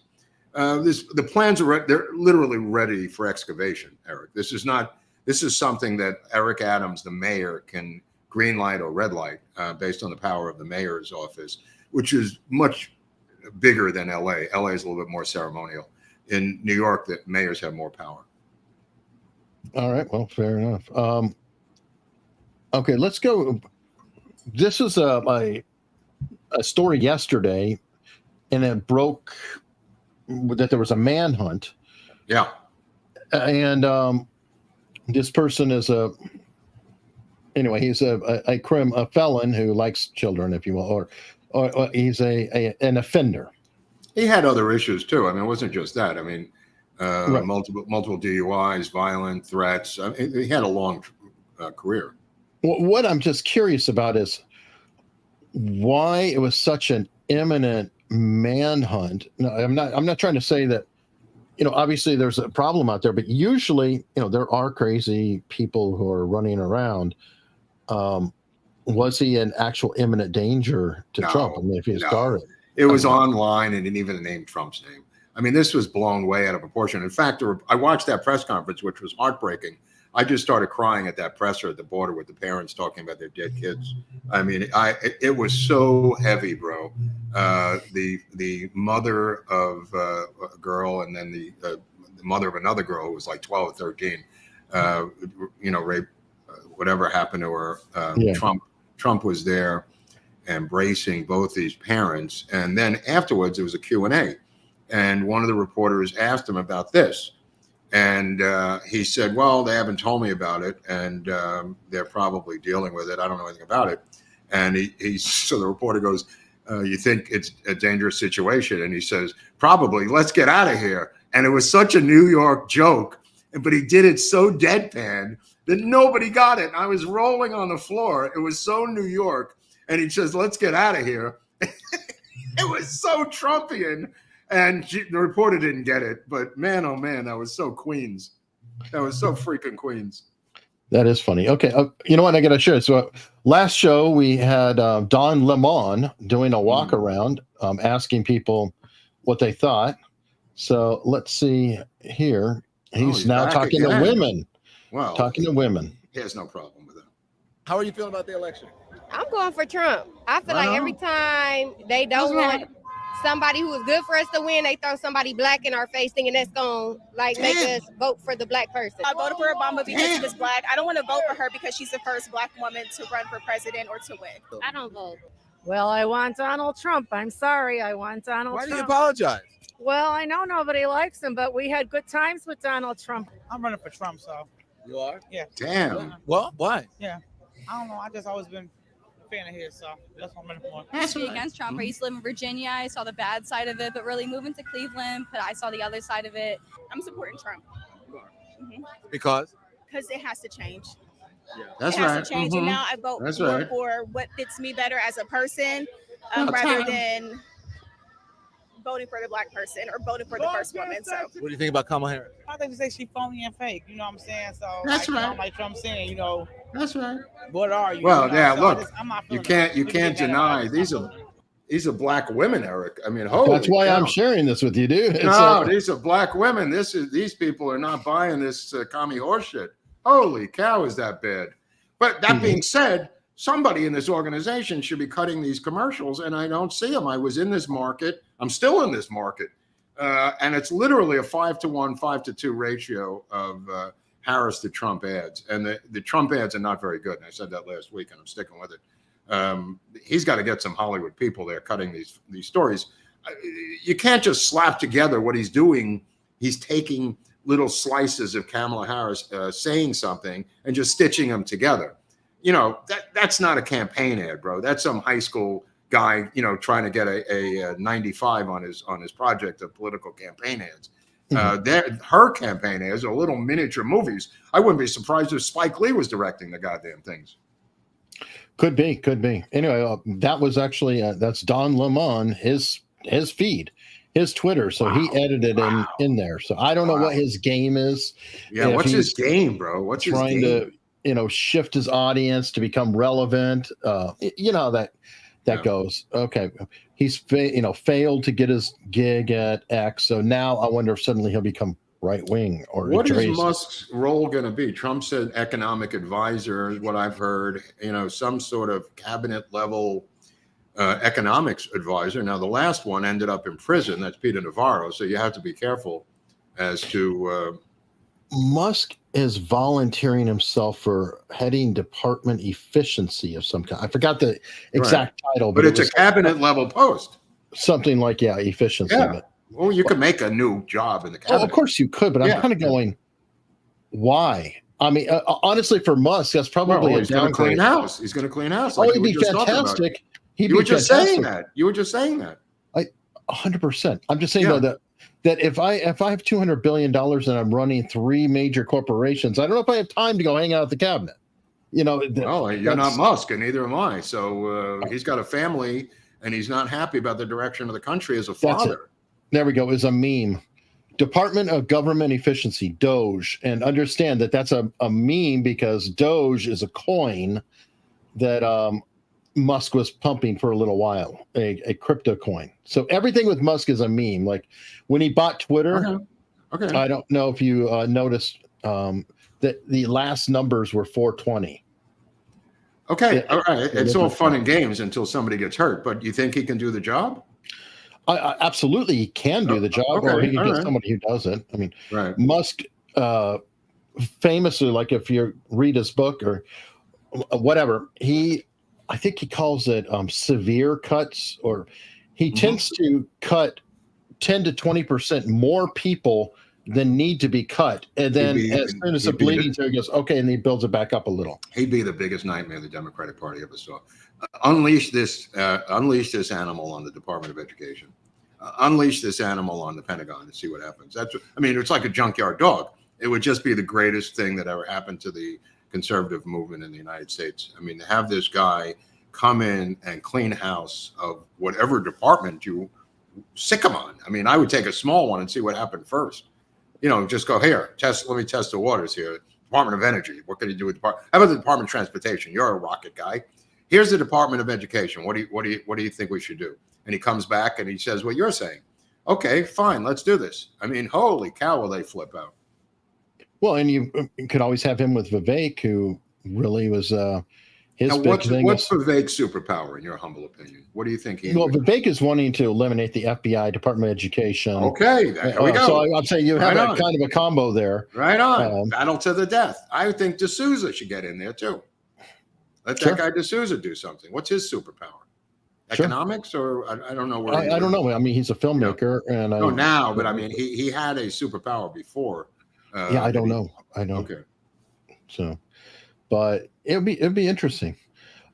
The plans they're literally ready for excavation, Eric. This is something that Eric Adams, the mayor, can green light or red light based on the power of the mayor's office, which is much bigger than LA. LA is a little bit more ceremonial. In New York, the mayors have more power. All right. Well, fair enough. Okay, let's go. This was a story yesterday, and it broke that there was a manhunt. Yeah. And this person is he's a felon who likes children, if you will, or he's an offender. He had other issues too. I mean, it wasn't just that. I mean, Right. multiple DUIs, violent threats. I mean, he had a long career. What I'm just curious about is why it was such an imminent manhunt. No, I'm not trying to say that, obviously there's a problem out there, but usually, there are crazy people who are running around. Was he an actual imminent danger to Trump? I mean, if he was guarded. It was online and didn't even name Trump's name. I mean, this was blown way out of proportion. In fact, I watched that press conference, which was heartbreaking. I just started crying at that presser at the border with the parents talking about their dead kids. I mean, it was so heavy, bro. The mother of a girl, and then the mother of another girl who was like 12 or 13, rape, whatever happened to her. Trump was there embracing both these parents. And then afterwards, there was a Q&A. And one of the reporters asked him about this. And he said, well, they haven't told me about it, and they're probably dealing with it. I don't know anything about it. And so the reporter goes, you think it's a dangerous situation? And he says, probably. Let's get out of here. And it was such a New York joke, but he did it so deadpan that nobody got it. And I was rolling on the floor. It was so New York. And he says, let's get out of here. It was so Trumpian. And the reporter didn't get it, but man, oh man, that was so Queens. That was so freaking Queens. That is funny. Okay, you know what? I got to share. So last show we had Don Lemon doing a walk around, asking people what they thought. So let's see here. He's now talking to women. Wow, talking to women. He has no problem with that. How are you feeling about the election? I'm going for Trump. I feel like every time they don't want somebody who is good for us to win, they throw somebody black in our face thinking that's going to make us vote for the black person. I voted for Obama because she was black. I don't want to vote for her because she's the first black woman to run for president or to win. I don't vote. Well, I want Donald Trump. I'm sorry. I want Donald Trump. Why do you apologize? Well, I know nobody likes him, but we had good times with Donald Trump. I'm running for Trump, so. You are? Yeah. Damn. Well, why? Yeah. I don't know. I just always been fan of his, so that's what I'm running for. I used to be against Trump. I used to live in Virginia. I saw the bad side of it, but really moving to Cleveland, I saw the other side of it. I'm supporting Trump. Because it has to change. That's it right. has to change, and now I vote for what fits me better as a person, rather than voting for the black person or voting for the first woman. So, what do you think about Kamala Harris? I think they say she phony and fake. You know what I'm saying? So that's like Trump saying, That's right. What are you? Well, You know, yeah. so Look, I'm not you feeling can't that. deny these are black women, Eric. I mean, holy That's why cow. I'm sharing this with you, dude. It's No, like, these are black women. These people are not buying this commie horseshit. Holy cow, is that bad? But that being said, somebody in this organization should be cutting these commercials, and I don't see them. I was in this market. I'm still in this market, and it's literally a 5-to-1, 5-to-2 ratio of Harris to Trump ads, and the Trump ads are not very good. And I said that last week, and I'm sticking with it. He's got to get some Hollywood people there cutting these stories. You can't just slap together what he's doing. He's taking little slices of Kamala Harris saying something and just stitching them together. You know, that's not a campaign ad, bro. That's some high school guy, you know, trying to get a 95 on his project of political campaign ads. Her campaign ads are little miniature movies. I wouldn't be surprised if Spike Lee was directing the goddamn things. could be. Anyway, that was actually that's Don Lemon, his feed, his Twitter. So he edited in there. So I don't know what his game is. Yeah, what's his game, bro? What's trying his game? to, you know, shift his audience to become relevant. You know that goes. Okay, he's failed to get his gig at X. So now I wonder if suddenly he'll become right wing or what is Musk's role going to be? Trump said economic advisor is what I've heard. You know, some sort of cabinet level economics advisor. Now the last one ended up in prison. That's Peter Navarro. So you have to be careful as to. Musk is volunteering himself for heading department efficiency of some kind. I forgot the exact title, but it's a cabinet level post. Something like efficiency. Yeah. But, well, you could make a new job in the cabinet. Oh, of course you could, but I'm kind of going, why? I mean, honestly, for Musk, that's probably he's going to clean house. He's going to clean house. Like he'd be fantastic. You were just saying that. 100%. I'm just saying though that if I have $200 billion and I'm running 3 major corporations, I don't know if I have time to go hang out at the cabinet. You know, you're not Musk, and neither am I. So he's got a family, and he's not happy about the direction of the country as a father. There we go. Is a meme. Department of Government Efficiency, Doge, and understand that that's a meme because Doge is a coin that Musk was pumping for a little while, a crypto coin. So everything with Musk is a meme. Like when he bought Twitter, okay. I don't know if you noticed that the last numbers were 420. Okay, all right. It's all fun and games until somebody gets hurt. But you think he can do the job? Absolutely, he can do the job, or he can get somebody who doesn't. I mean, Musk famously, like if you read his book or whatever, I think he calls it severe cuts, or he tends to cut 10 to 20% more people than need to be cut. And then as soon as the bleeding he goes, okay, and he builds it back up a little. He'd be the biggest nightmare the Democratic Party ever saw. Unleash this animal on the Department of Education. Unleash this animal on the Pentagon and see what happens. It's like a junkyard dog. It would just be the greatest thing that ever happened to the conservative movement in the United States. I mean, to have this guy come in and clean house of whatever department you sick him on. I mean, I would take a small one and see what happened first. You know, just go here, let me test the waters here. Department of Energy, what can you do with how about the Department of Transportation? You're a rocket guy. Here's the Department of Education. What do you think we should do? And he comes back and he says what you're saying. Okay, fine, let's do this. I mean, holy cow, will they flip out? Well, and you could always have him with Vivek, who really was his now, big thing. What's Vivek's superpower, in your humble opinion? What do you think he? Well, Vivek is wanting to eliminate the FBI, Department of Education. Okay, there we go. So I'm saying you have that kind of a combo there. Right on. Battle to the death. I think D'Souza should get in there too. Let that guy D'Souza do something. What's his superpower? Economics, or I don't know where. I don't know. I mean, he's a filmmaker, and but I mean, he had a superpower before. I don't know. I know. Okay. So, but it'd be interesting.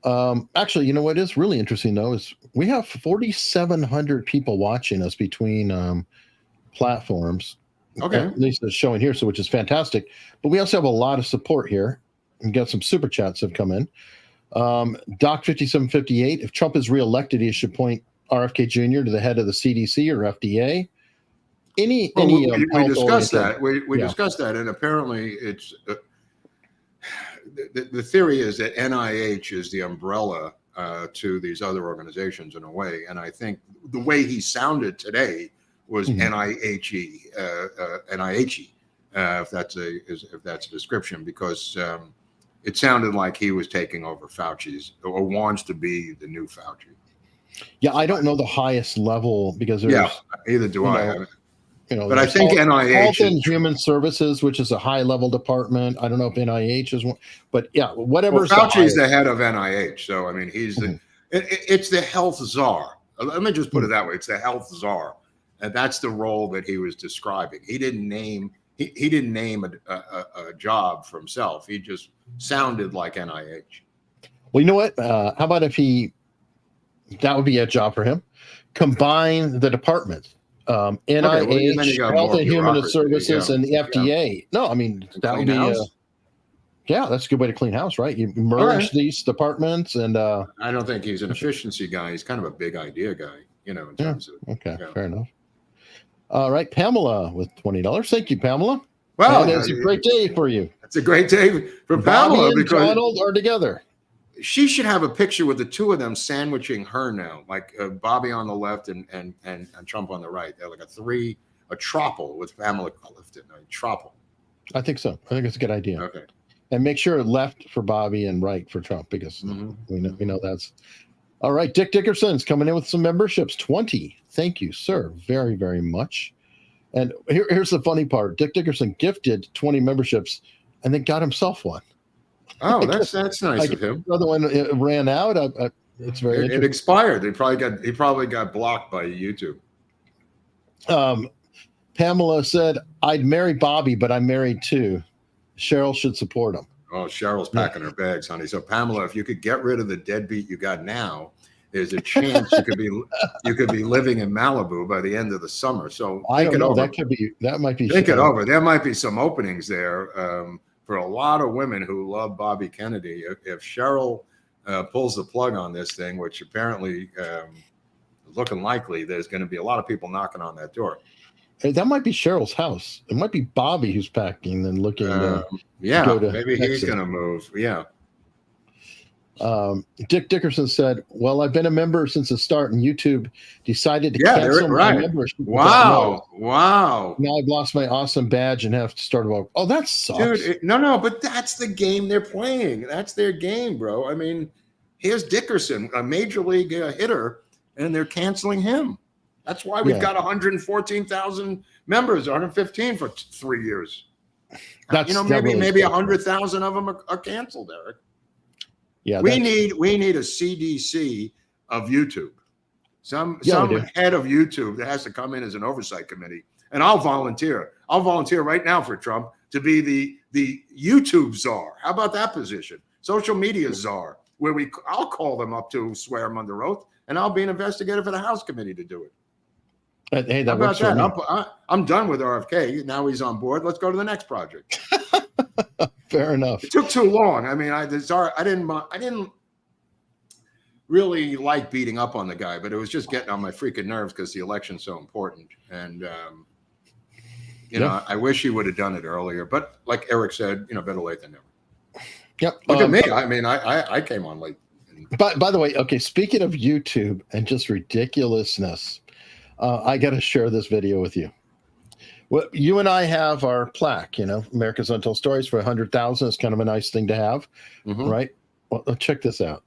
Actually, you know what is really interesting though is we have 4,700 people watching us between platforms. Okay. At least it's showing here, so which is fantastic. But we also have a lot of support here. We got some super chats have come in. Doc 5758. If Trump is reelected, he should appoint RFK Jr. to the head of the CDC or FDA. We discussed that. We discussed that, and apparently it's the theory is that NIH is the umbrella to these other organizations in a way, and I think the way he sounded today was NIH-y, if that's a description, because it sounded like he was taking over Fauci's, or wants to be the new Fauci. Yeah, I don't know the highest level because there's either do I. But I think NIH Health and Human Services, which is a high level department. I don't know if NIH is one, but yeah, whatever. Well, Fauci's the head of NIH, so I mean, he's it's the health czar. Let me just put it that way: it's the health czar, and that's the role that he was describing. He didn't name he didn't name a job for himself. He just sounded like NIH. Well, you know what? How about if that would be a job for him. Combine the departments. NIH, Health and Human Services, and the FDA. Yeah. No, I mean, that would be that's a good way to clean house, right? You merge these departments, and I don't think he's an efficiency guy. He's kind of a big idea guy, in terms of fair enough. All right, Pamela with $20. Thank you, Pamela. Well, it's a great day for you. It's a great day for Bobby Pamela and because Donald are together. She should have a picture with the two of them sandwiching her now, like Bobby on the left and Trump on the right. They're like a tropple with Pamela Clifton. A tropple. I think so. I think it's a good idea. Okay. And make sure left for Bobby and right for Trump, because we know that's all right. Dick Dickerson's coming in with some memberships. 20. Thank you, sir. Very, very much. And here's the funny part. Dick Dickerson gifted 20 memberships and then got himself one. Oh, that's nice of him. The other one ran out. It's very. It expired. He probably got blocked by YouTube. Pamela said, "I'd marry Bobby, but I'm married too. Cheryl should support him." Oh, Cheryl's packing her bags, honey. So Pamela, if you could get rid of the deadbeat you got now, there's a chance you could be living in Malibu by the end of the summer. So I don't know. over. That might be. Think it over. There might be some openings there. For a lot of women who love Bobby Kennedy, if Cheryl pulls the plug on this thing, which apparently is looking likely, there's going to be a lot of people knocking on that door. Hey, that might be Cheryl's house. It might be Bobby who's packing and looking. Maybe he's going to move. Yeah. Dick Dickerson said, "Well, I've been a member since the start, and YouTube decided to cancel my membership. Wow. Now I've lost my awesome badge and have to start over." Oh, that sucks. Dude, no, but that's the game they're playing. That's their game, bro. I mean, here's Dickerson, a major league hitter, and they're canceling him. That's why we've got 114,000 members, 115 for 3 years. Maybe 100,000 of them are canceled, Eric. Yeah, we need a CDC of YouTube. Some head of YouTube that has to come in as an oversight committee, and I'll volunteer. I'll volunteer right now for Trump to be the YouTube czar. How about that position? Social media czar, where I'll call them up to swear them under oath, and I'll be an investigator for the House committee to do it. Hey, how about that? I'm done with RFK. Now he's on board. Let's go to the next project. Fair enough. It took too long. I mean, I didn't really like beating up on the guy, but it was just getting on my freaking nerves because the election's so important. And I wish he would have done it earlier. But like Eric said, better late than never. Yep. Look at me. I mean, I came on late. By the way, okay. Speaking of YouTube and just ridiculousness, I got to share this video with you. Well, you and I have our plaque, America's Untold Stories for 100,000. It's kind of a nice thing to have, right? Well, check this out.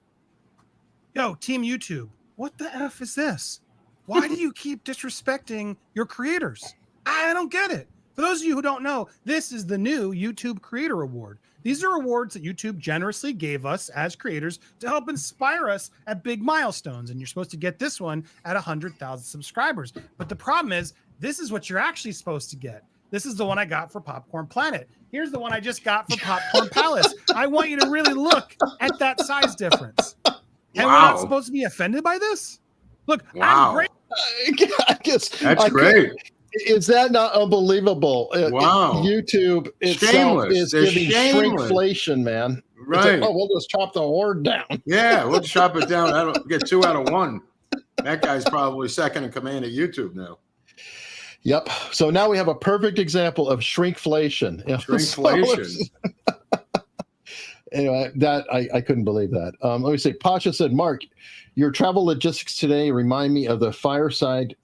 Yo, Team YouTube, what the F is this? Why do you keep disrespecting your creators? I don't get it. For those of you who don't know, this is the new YouTube Creator Award. These are awards that YouTube generously gave us as creators to help inspire us at big milestones. And you're supposed to get this one at 100,000 subscribers. But the problem is, this is what you're actually supposed to get. This is the one I got for Popcorn Planet. Here's the one I just got for Popcorn Palace. I want you to really look at that size difference. And we're not supposed to be offended by this? Look, I'm great. I guess that's great. Is that not unbelievable? Wow. YouTube itself is giving shrinkflation, man. Right. Like, we'll just chop the horde down. Yeah, we'll chop it down. That'll get 2 out of 1. That guy's probably second in command at YouTube now. Yep. So now we have a perfect example of shrinkflation. Shrinkflation. Anyway, that I couldn't believe that. Let me say, Pasha said, Mark, your travel logistics today remind me of the fireside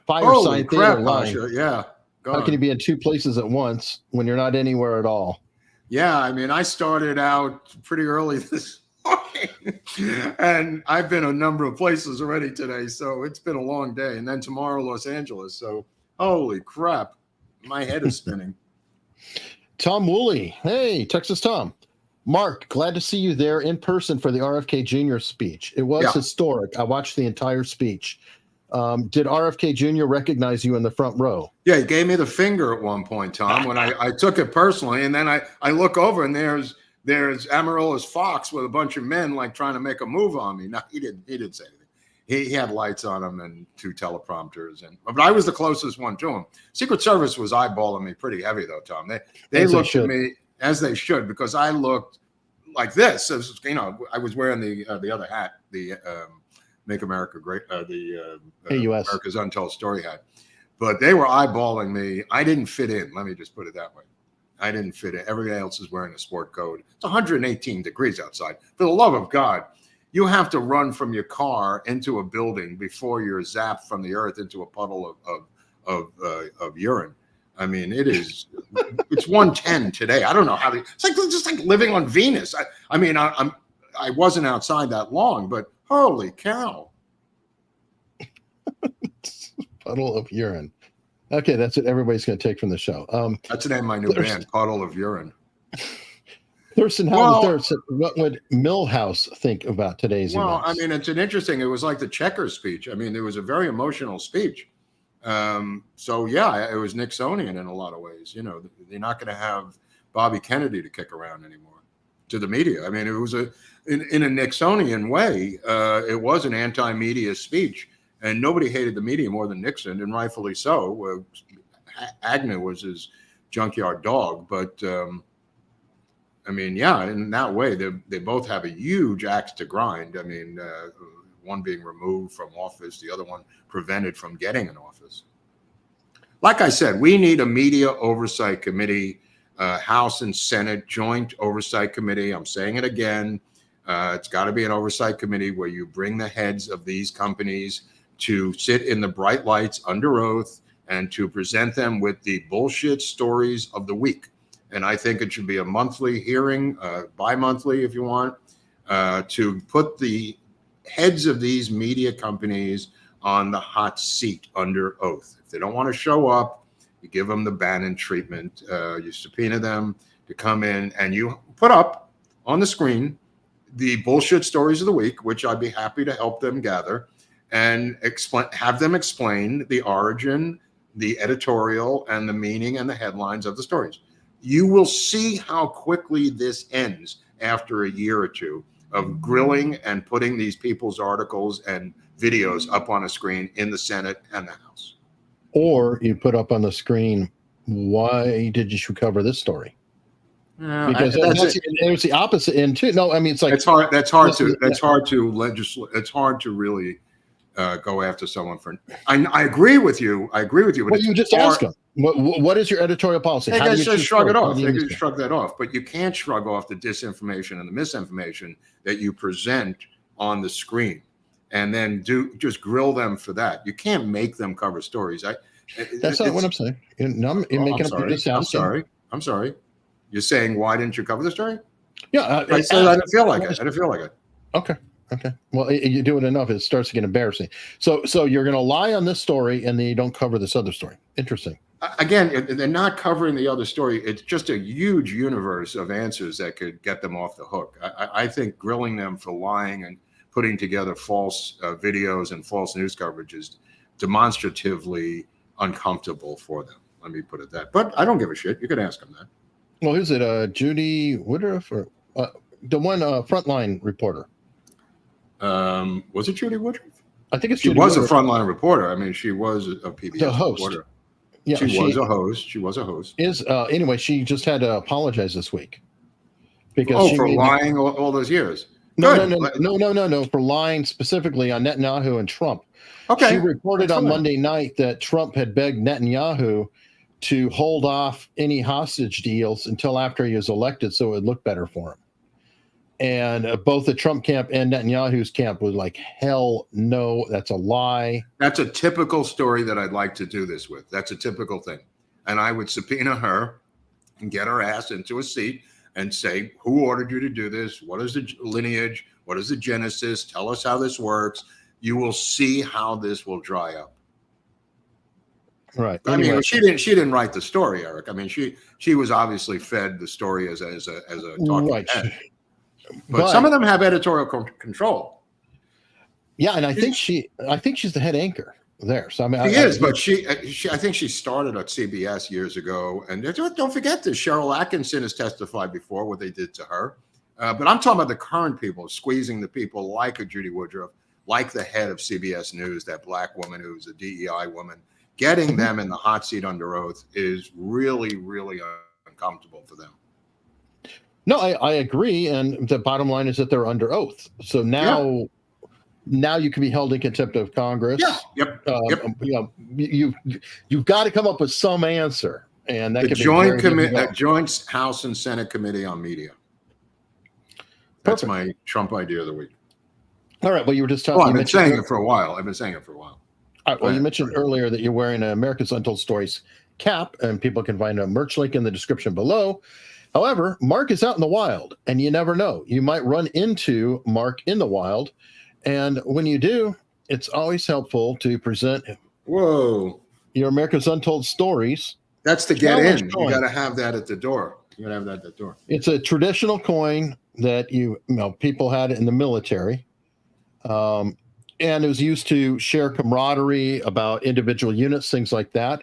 Holy theater crap, line. Pasha. Yeah. How can you be in two places at once when you're not anywhere at all? Yeah, I mean, I started out pretty early this morning, and I've been a number of places already today, so it's been a long day. And then tomorrow, Los Angeles. So, holy crap, my head is spinning. Tom Woolley, hey, Texas Tom. Mark, glad to see you there in person for the RFK Jr. speech. It was historic. I watched the entire speech. Did RFK Jr. recognize you in the front row? Yeah, he gave me the finger at one point, Tom, when I took it personally. And then I look over and there's Amaryllis Fox with a bunch of men like trying to make a move on me. No, he didn't say anything. He had lights on him and 2 teleprompters, but I was the closest one to him. Secret Service was eyeballing me pretty heavy though, Tom. They looked at me as they should, because I looked like this. As, you know, I was wearing the other hat, the Make America Great, America's Untold Story hat. But they were eyeballing me. I didn't fit in. Let me just put it that way. I didn't fit in. Everybody else is wearing a sport coat. It's 118 degrees outside. For the love of God, you have to run from your car into a building before you're zapped from the earth into a puddle of urine. I mean, it's 110 today. I don't know how it's just like living on Venus. I wasn't outside that long, but holy cow. Puddle of urine. Okay, that's what everybody's going to take from the show. That's the name of my new band, Puddle of Urine. Thurston Howard said, what would Milhouse think about today's events? I mean, it was like the Checkers speech. I mean, it was a very emotional speech. So yeah, it was Nixonian in a lot of ways. You know, they're not going to have Bobby Kennedy to kick around anymore to the media. I mean, it was in a Nixonian way. It was an anti-media speech, and nobody hated the media more than Nixon, and rightfully so. Agnew was his junkyard dog, but I mean, yeah, in that way, they both have a huge axe to grind. I mean, one being removed from office, the other one prevented from getting an office. Like I said, we need a media oversight committee, House and Senate joint oversight committee. I'm saying it again. It's got to be an oversight committee where you bring the heads of these companies to sit in the bright lights under oath and to present them with the bullshit stories of the week. And I think it should be a monthly hearing, bi-monthly if you want, to put the heads of these media companies on the hot seat under oath. If they don't want to show up, you give them the Bannon treatment. You subpoena them to come in and you put up on the screen the bullshit stories of the week, which I'd be happy to help them gather, and have them explain the origin, the editorial, and the meaning and the headlines of the stories. You will see how quickly this ends after a year or two of grilling and putting these people's articles and videos up on a screen in the Senate and the House. Or you put up on the screen, why did you cover this story? Because there's the opposite end too. No, I mean, it's like it's hard to really go after someone for. I agree with you. But you just ask them. What is your editorial policy? They can just shrug it off. They can shrug that off. But you can't shrug off the disinformation and the misinformation that you present on the screen, and then just grill them for that. You can't make them cover stories. That's not what I'm saying. I'm sorry. You're saying, why didn't you cover the story? Yeah, I said I didn't feel like it. Okay. Well, you do it enough, it starts to get embarrassing. So you're going to lie on this story, and then you don't cover this other story. Interesting. Again, they're not covering the other story. It's just a huge universe of answers that could get them off the hook. I think grilling them for lying and putting together false videos and false news coverage is demonstratively uncomfortable for them. Let me put it that. But I don't give a shit. You could ask them that. Well, who's it? Judy Woodruff, or the one frontline reporter? Was it Judy Woodruff? I think she was a frontline reporter. I mean, she was a PBS host. Reporter. Yeah, she was a host. She was a host. Anyway, she just had to apologize this week because for lying all those years. No, for lying specifically on Netanyahu and Trump. Okay. She reported on Monday night that Trump had begged Netanyahu to hold off any hostage deals until after he was elected, so it would look better for him. And both the Trump camp and Netanyahu's camp was like, hell no, that's a lie. That's a typical story that I'd like to do this with. That's a typical thing. And I would subpoena her and get her ass into a seat and say, who ordered you to do this? What is the lineage? What is the genesis? Tell us how this works. You will see how this will dry up. Right. I mean, she didn't write the story, Eric. I mean, she was obviously fed the story as a talking head. But some of them have editorial control. Yeah, and I think she's the head anchor there. So I mean, she is, but I think she started at CBS years ago. And don't forget this: Cheryl Atkinson has testified before what they did to her. But I'm talking about the current people squeezing the people like a Judy Woodruff, like the head of CBS News, that black woman who's a DEI woman. Getting them in the hot seat under oath is really, really uncomfortable for them. No, I agree. And the bottom line is that they're under oath. So now you can be held in contempt of Congress. Yeah. Yep. You know, you've got to come up with some answer. And that the joint House and Senate Committee on Media. That's my Trump idea of the week. All right. Well, you were just talking. I've been saying it for a while. All right, well, you mentioned earlier that you're wearing an America's Untold Stories cap, and people can find a merch link in the description below. However, Mark is out in the wild, and you never know. You might run into Mark in the wild, and when you do, it's always helpful to present your America's Untold Stories. That's to get in. You got to have that at the door. It's a traditional coin that people had in the military. And it was used to share camaraderie about individual units, things like that.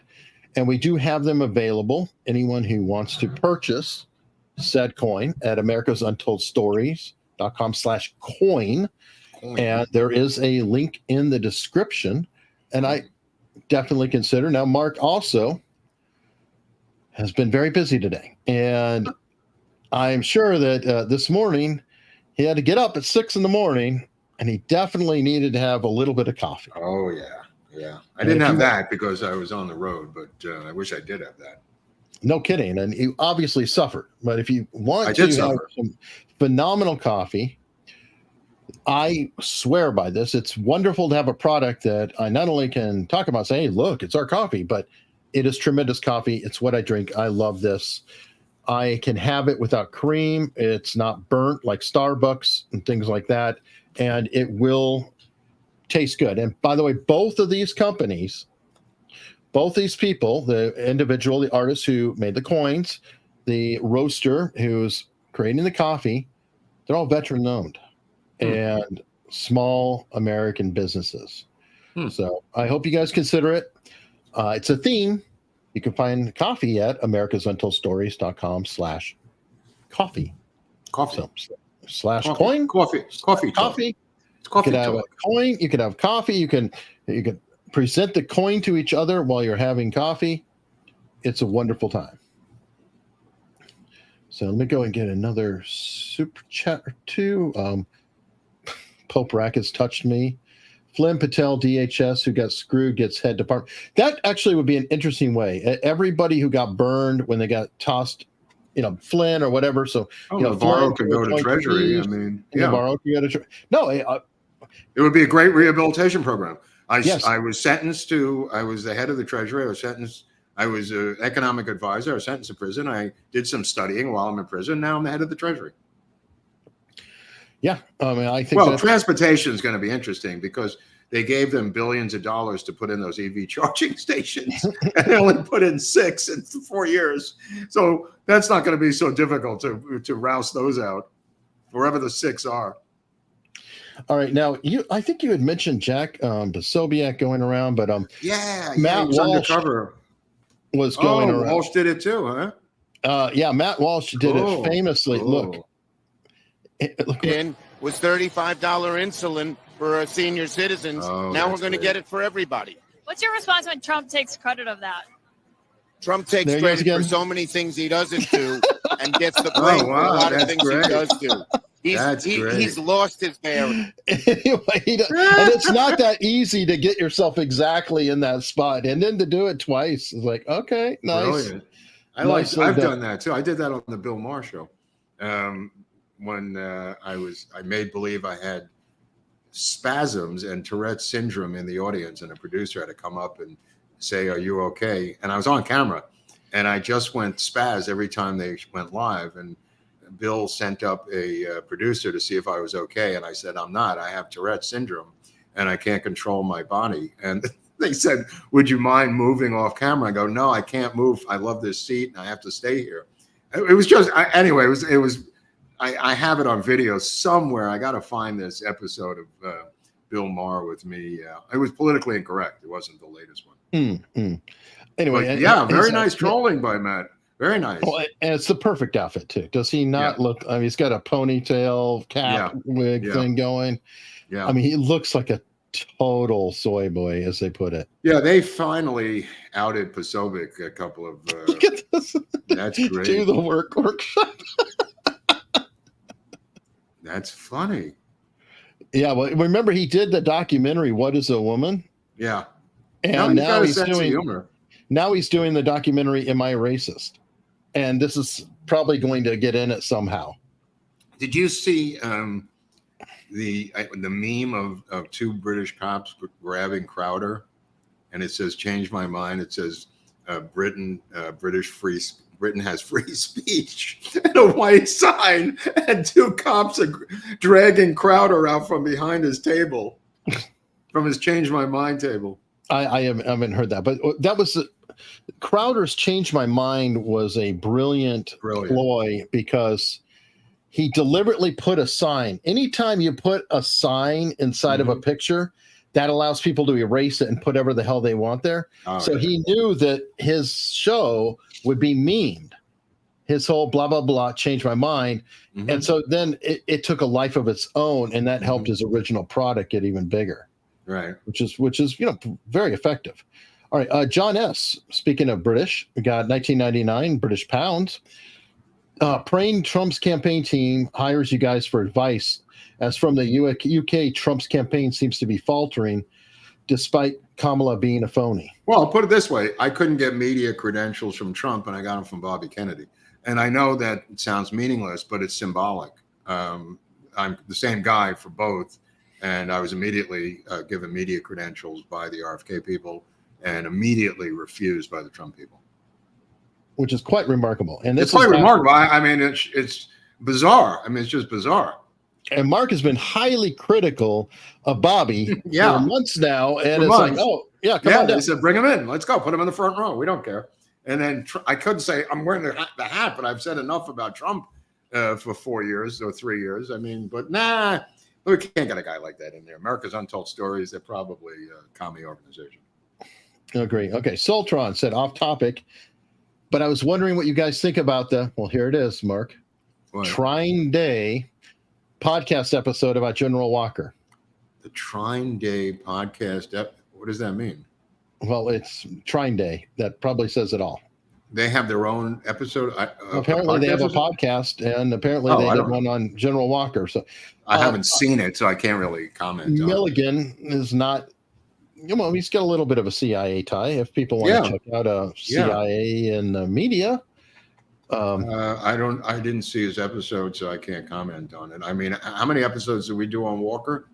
And we do have them available. Anyone who wants to purchase said coin at americasuntoldstories.com/coin. And there is a link in the description. And I definitely consider. Now, Mark also has been very busy today. And I'm sure that this morning he had to get up at 6 a.m. And he definitely needed to have a little bit of coffee. Oh, yeah. I didn't have that because I was on the road, but I wish I did have that. No kidding. And you obviously suffered. But if you want to have some phenomenal coffee, I swear by this. It's wonderful to have a product that I not only can talk about, say, hey, look, it's our coffee, but it is tremendous coffee. It's what I drink. I love this. I can have it without cream. It's not burnt like Starbucks and things like that. And it will taste good. And by the way, both of these companies, both these people, the individual, the artist who made the coins, the roaster who's creating the coffee, they're all veteran owned and small American businesses. So I hope you guys consider it. It's a theme. You can find coffee at americasuntoldstories.com/coffee. /coin. Coffee. It's coffee. You can have a coin. You can have coffee. You can present the coin to each other while you're having coffee. It's a wonderful time. So let me go and get another super chat or two. Pope Rack has touched me. Flynn Patel, DHS, who got screwed, gets head department. That actually would be an interesting way. Everybody who got burned when they got tossed, Flynn or whatever. So, Navarro could go to Treasury. I mean, Navarro could go to Treasury. No, it would be a great rehabilitation program. I was sentenced to. I was the head of the Treasury. I was an economic advisor. I was sentenced to prison. I did some studying while I'm in prison. Now I'm the head of the Treasury. Yeah, I mean, I think. Well, transportation is going to be interesting because they gave them billions of dollars to put in those EV charging stations, and they only put in 6 in 4 years. So that's not going to be so difficult to rouse those out, wherever the 6 are. All right, now I think you had mentioned Jack Posobiec going around, but Matt Walsh undercover. Was going around. Walsh did it too, huh? Matt Walsh did it famously. Look. Was $35 insulin for senior citizens. Now we're going to get it for everybody. What's your response when Trump takes credit of that? Trump takes credit for so many things he doesn't do and gets the blame for a lot of things he does do. He's lost his bearing. Anyway, and it's not that easy to get yourself exactly in that spot. And then to do it twice is like, okay, nice. Brilliant. I've done that too. I did that on the Bill Maher show. when I made believe I had spasms and Tourette's syndrome in the audience, and a producer had to come up and say, "Are you okay?" And I was on camera, and I just went spaz every time they went live. And Bill sent up a producer to see if I was okay, and I said, "I'm not. I have Tourette's syndrome, and I can't control my body." And they said, "Would you mind moving off camera?" I go, "No, I can't move. I love this seat, and I have to stay here." It was just anyway. It was. I have it on video somewhere. I got to find this episode of Bill Maher with me. It was politically incorrect. It wasn't the latest one. Anyway, but very nice trolling by Matt. Very nice. Well, and it's the perfect outfit too. Does he not look? I mean, he's got a ponytail, cap, wig thing going. Yeah. I mean, he looks like a total soy boy, as they put it. Yeah, they finally outed Posobiec a couple of. Look at this. That's great. Do the workshop. That's funny. Yeah, well, remember he did the documentary "What Is a Woman?" Yeah, and now he's doing humor. Now he's doing the documentary "Am I Racist?" And this is probably going to get in it somehow. Did you see the meme of two British cops grabbing Crowder, and it says "Change my mind"? It says Britain has free speech, and a white sign, and two cops are dragging Crowder out from behind his table, from his "Change my mind" table. I haven't heard that, but that was Crowder's "Change My Mind" was a brilliant ploy, because he deliberately put a sign. Anytime you put a sign inside of a picture, that allows people to erase it and put whatever the hell they want there. He knew that his show would be memed. His whole blah, blah, blah, "Change my mind." And so then it took a life of its own, and that helped his original product get even bigger. Right. Which is very effective. All right. John S., speaking of British, we got 1999 British pounds. Praying Trump's campaign team hires you guys for advice, as from the UK, Trump's campaign seems to be faltering despite Kamala being a phony. Well, I'll put it this way. I couldn't get media credentials from Trump, and I got them from Bobby Kennedy. And I know that it sounds meaningless, but it's symbolic. I'm the same guy for both. And I was immediately given media credentials by the RFK people and immediately refused by the Trump people. Which is quite remarkable. And it's quite remarkable. I mean, it's bizarre. I mean, it's just bizarre. And Mark has been highly critical of Bobby for months now. And it's like, oh, yeah, come on down. They said, bring him in. Let's go. Put him in the front row. We don't care. And then I couldn't say I'm wearing the hat, but I've said enough about Trump for 4 years or 3 years. I mean, but nah, we can't get a guy like that in there. America's Untold Stories, they're probably a commie organization. Agree. Okay. Soltron said, off topic, but I was wondering what you guys think about here it is, Mark. What? Trine Day podcast episode about General Walker. The Trine Day podcast. What does that mean? Well, it's Trine Day. That probably says it all. They have their own episode. Apparently, they have a podcast, and apparently they did one on General Walker. So I haven't seen it, so I can't really comment. Milligan is not. He's got a little bit of a CIA tie. If people want to check out a CIA in the media, I didn't see his episode, so I can't comment on it. I mean, how many episodes did we do on Walker?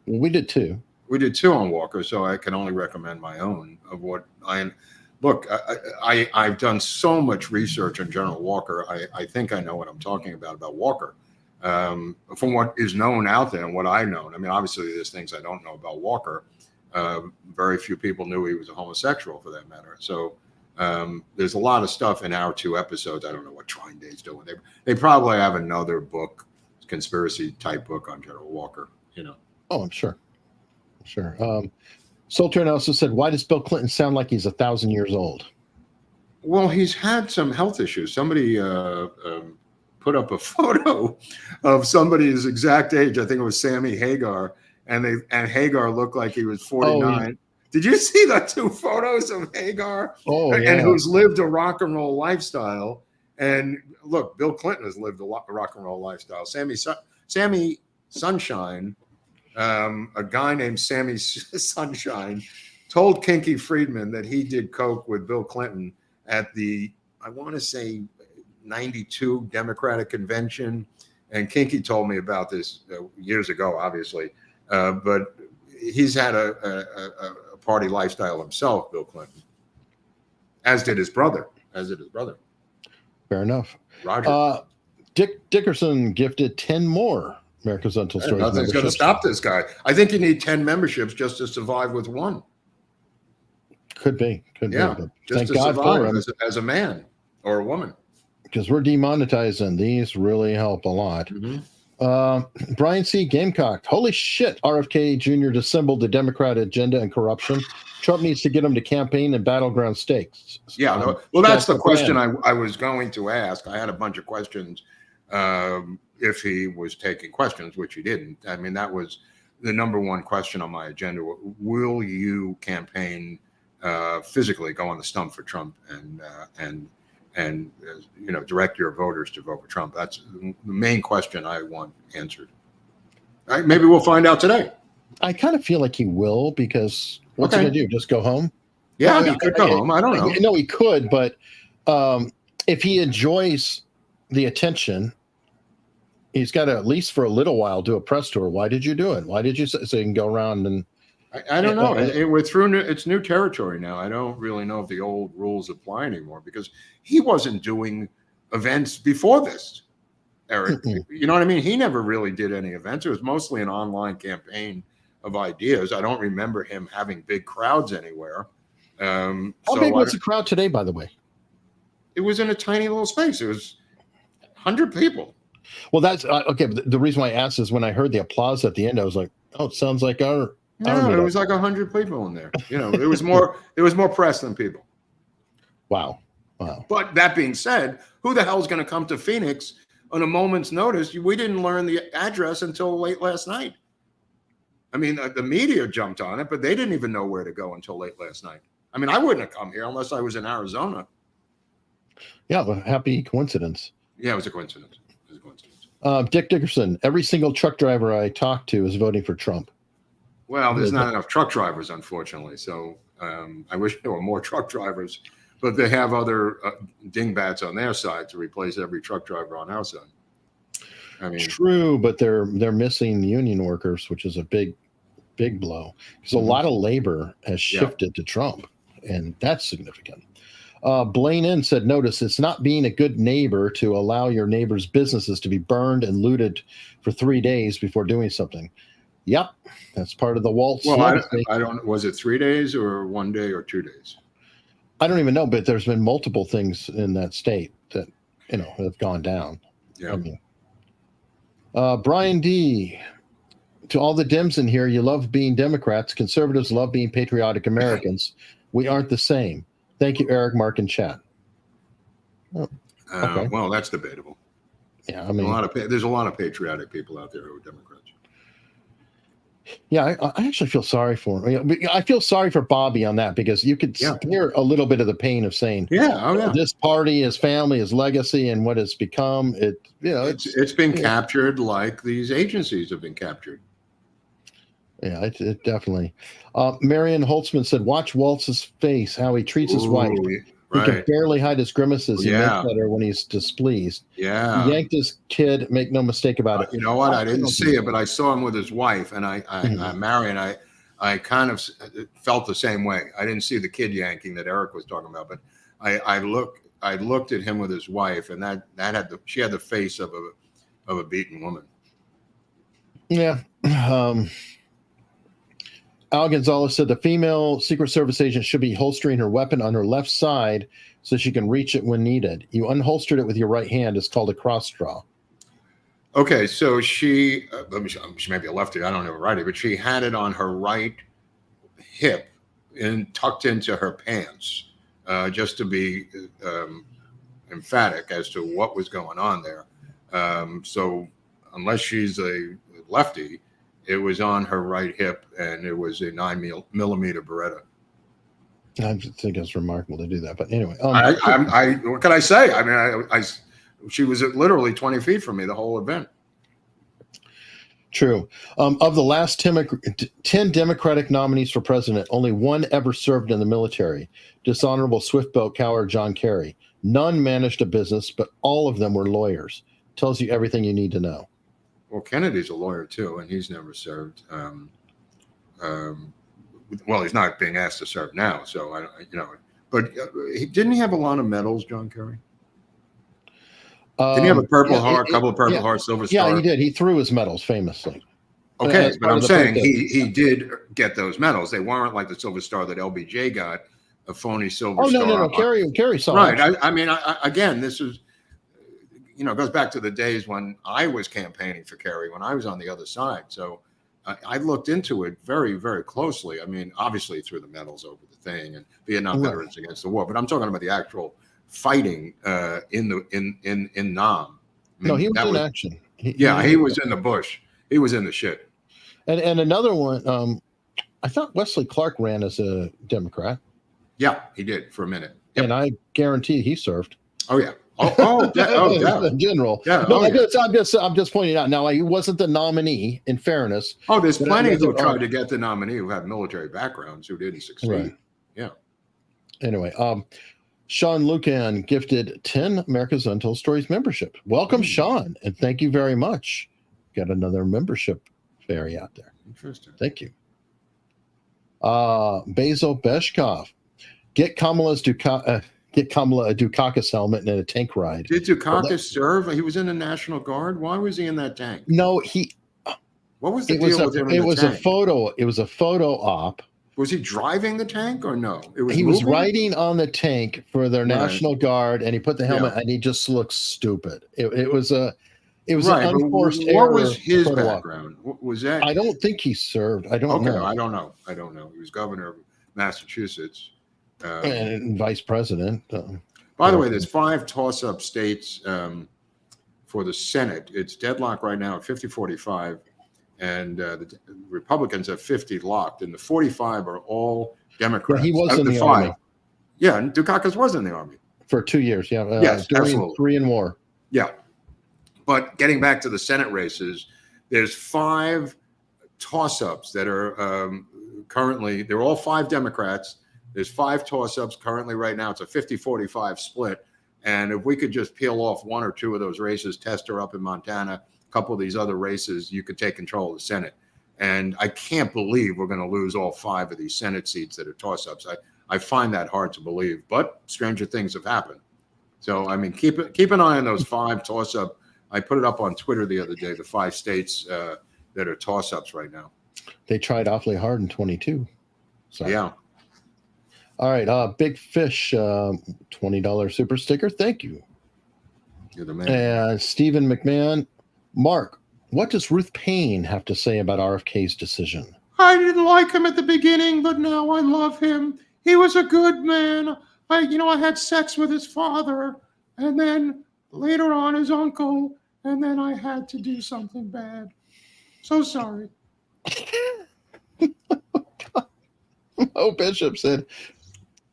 We did 2. We did 2 on Walker, so I can only recommend my own of what I look. I've done so much research on General Walker. I think I know what I'm talking about Walker. From what is known out there and what I know. I mean, obviously, there's things I don't know about Walker. Very few people knew he was a homosexual, for that matter. So there's a lot of stuff in our 2 episodes. I don't know what Trine Day's doing. They probably have another book, conspiracy type book on General Walker. Oh, I'm sure. Soltern also said, why does Bill Clinton sound like he's 1,000 years old? Well, he's had some health issues. Somebody put up a photo of somebody's exact age. I think it was Sammy Hagar, and Hagar looked like he was 49. Oh, yeah. Did you see the 2 photos of Hagar? Oh, yeah. And who's lived a rock and roll lifestyle. And look, Bill Clinton has lived a rock and roll lifestyle. Sammy Sunshine, a guy named Sammy Sunshine, told Kinky Friedman that he did coke with Bill Clinton at the, I want to say, 92 Democratic Convention. and Kinky told me about this years ago, obviously, but he's had a party lifestyle himself, Bill Clinton, as did his brother. Fair enough. Roger. Dick Dickerson gifted 10 more America's Untold Stories. Nothing's going to stop this guy. I think you need 10 memberships just to survive with one. Could be. Yeah, just to survive as a man or a woman. Because we're demonetizing. These really help a lot. Brian C. Gamecock. Holy shit, RFK Jr. dissembled the Democrat agenda and corruption. Trump needs to get him to campaign in battleground stakes. Yeah, well, that's the question I was going to ask. I had a bunch of questions if he was taking questions, which he didn't. I mean, that was the number one question on my agenda. Will you campaign physically, go on the stump for Trump and direct your voters to vote for Trump? That's the main question I want answered. All right, maybe we'll find out today. I kind of feel like he will, because what's he going to do? Just go home? Yeah, he could go home. I don't know. No, he could, but if he enjoys the attention, he's got to, at least for a little while, do a press tour. Why did you do it? Why did you so you can go around and... I don't know. We're through it's new territory now. I don't really know if the old rules apply anymore, because he wasn't doing events before this, Eric. You know what I mean? He never really did any events. It was mostly an online campaign of ideas. I don't remember him having big crowds anywhere. How big was the crowd today, by the way? It was in a tiny little space. It was 100 people. Well, that's okay. The reason why I asked is when I heard the applause at the end, I was like, "Oh, it sounds like our." No, it was like 100 people in there. It was more press than people. Wow. But that being said, who the hell is going to come to Phoenix on a moment's notice? We didn't learn the address until late last night. I mean, the media jumped on it, but they didn't even know where to go until late last night. I mean, I wouldn't have come here unless I was in Arizona. Yeah, a happy coincidence. Yeah, it was a coincidence. Dick Dickerson, every single truck driver I talk to is voting for Trump. Well, there's not enough truck drivers, unfortunately. So I wish there were more truck drivers, but they have other dingbats on their side to replace every truck driver on our side. I mean, true, but they're missing union workers, which is a big blow. Because a lot of labor has shifted to Trump, and that's significant. Blaine N said, notice it's not being a good neighbor to allow your neighbor's businesses to be burned and looted for 3 days before doing something. Yep, that's part of the waltz. Well, I don't. Was it 3 days or 1 day or 2 days? I don't even know, but there's been multiple things in that state that have gone down. Yeah. I mean, Brian D. To all the Dems in here, you love being Democrats. Conservatives love being patriotic Americans. We aren't the same. Thank you, Eric, Mark, and chat. Oh, okay. Well, that's debatable. Yeah, I mean, there's a lot of patriotic people out there who are Democrats. Yeah, I actually feel sorry for him. I feel sorry for Bobby on that, because you could hear a little bit of the pain of saying, this party, his family, his legacy, and what it's become. It's been captured like these agencies have been captured. Yeah, it definitely. Marion Holtzman said, watch Waltz's face, how he treats his wife. He can barely hide his grimaces. He makes better when he's displeased. Yeah. He yanked his kid, make no mistake about it. You know what? I didn't see it, but I saw him with his wife, and Marion, I kind of felt the same way. I didn't see the kid yanking that Eric was talking about, but I looked at him with his wife, and she had the face of a beaten woman. Yeah. Al Gonzalez said the female Secret Service agent should be holstering her weapon on her left side so she can reach it when needed. You unholstered it with your right hand. It's called a cross draw. Okay, so she may be a lefty. I don't know, righty, but she had it on her right hip and tucked into her pants, just to be emphatic as to what was going on there. So unless she's a lefty, it was on her right hip, and it was a 9mm Beretta. I think it's remarkable to do that, but anyway. What can I say? I mean, she was literally 20 feet from me the whole event. True. Of the last 10 Democratic nominees for president, only one ever served in the military. Dishonorable swift boat coward John Kerry. None managed a business, but all of them were lawyers. tells you everything you need to know. Well, Kennedy's a lawyer too, and he's never served. Well, he's not being asked to serve now, so I, But didn't he have a lot of medals, John Kerry? Didn't he have a Purple Heart, couple of Purple Heart, Silver Star? Yeah, he did. He threw his medals famously. Okay, but I'm saying he did get those medals. They weren't like the Silver Star that LBJ got, a phony Silver Star. No. Kerry saw right. I mean, again, this is, it goes back to the days when I was campaigning for Kerry, when I was on the other side. So I looked into it very, very closely. I mean, obviously threw the medals over the thing and Vietnam Veterans Against the War, but I'm talking about the actual fighting in Nam. I mean, no, he was in action. He was in the bush. He was in the shit. And another one, I thought Wesley Clark ran as a Democrat. Yeah, he did for a minute. Yep. And I guarantee he served. Oh yeah. In general. Yeah. No, I'm just pointing out. Now, he wasn't the nominee. In fairness. Oh, there's plenty who tried to get the nominee who had military backgrounds who didn't succeed. Right. Yeah. Anyway, Sean Lucan gifted 10 America's Untold Stories membership. Welcome, Sean, and thank you very much. Got another membership fairy out there. Interesting. Thank you. Basil Beshkov, get Kamala a Dukakis helmet and a tank ride. Did Dukakis serve? He was in the National Guard. Why was he in that tank? No, What was the deal with him? It was a photo. It was a photo op. Was he driving the tank or no? He was riding on the tank for their National Guard, and he put the helmet, and he just looked stupid. It was an unforced error. What was his background? Was that? I don't think he served. I don't know. I don't know. He was governor of Massachusetts and vice president. By the way, there's 5 toss-up states for the Senate. It's deadlocked right now at 50-45. And the Republicans have 50 locked, and the 45 are all Democrats. Yeah, he was in the Army. Yeah, and Dukakis was in the Army. For 2 years, yeah. Yes, during absolutely. Korean War. Yeah. But getting back to the Senate races, there's 5 toss-ups that are currently, they're all 5 Democrats. There's 5 toss-ups currently right now. It's a 50-45 split. And if we could just peel off 1 or 2 of those races, Tester up in Montana, couple of these other races, you could take control of the Senate. And I can't believe we're going to lose all 5 of these Senate seats that are toss-ups. I find that hard to believe, but stranger things have happened. So, I mean, keep an eye on those 5 toss-up. I put it up on Twitter the other day, the 5 states that are toss-ups right now. They tried awfully hard in 22. So. Yeah. All right. Big Fish, $20 super sticker. Thank you. You're the man. And Stephen McMahon. Mark, what does Ruth Payne have to say about RFK's decision? I didn't like him at the beginning, but now I love him. He was a good man. I had sex with his father, and then later on his uncle, and then I had to do something bad. So sorry. Oh, Bishop said,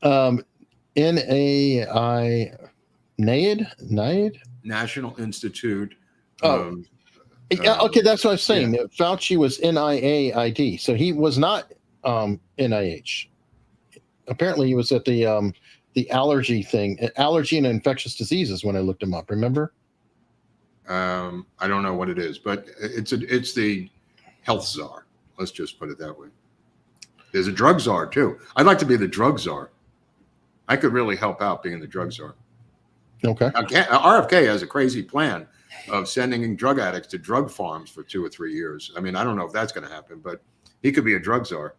NIAID? National Institute. Yeah, okay, that's what I was saying. Yeah. Fauci was NIAID, so he was not NIH. Apparently, he was at the allergy thing, allergy and infectious diseases. When I looked him up, remember? I don't know what it is, but it's the health czar. Let's just put it that way. There's a drug czar too. I'd like to be the drug czar. I could really help out being the drug czar. Okay. RFK has a crazy plan of sending drug addicts to drug farms for 2 or 3 years. I mean, I don't know if that's going to happen, but he could be a drug czar.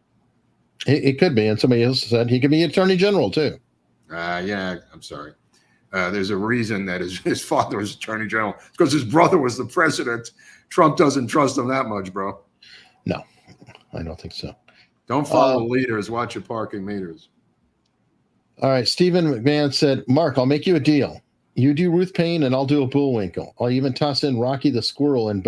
It could be. And somebody else said he could be attorney general too. Yeah, I'm sorry. There's a reason that his father was attorney general. It's because his brother was the president. Trump doesn't trust him that much, bro. No, I don't think so. Don't follow leaders. Watch your parking meters. All right. Stephen McMahon said, Mark, I'll make you a deal. You do Ruth Payne, and I'll do a Bullwinkle. I'll even toss in Rocky the Squirrel and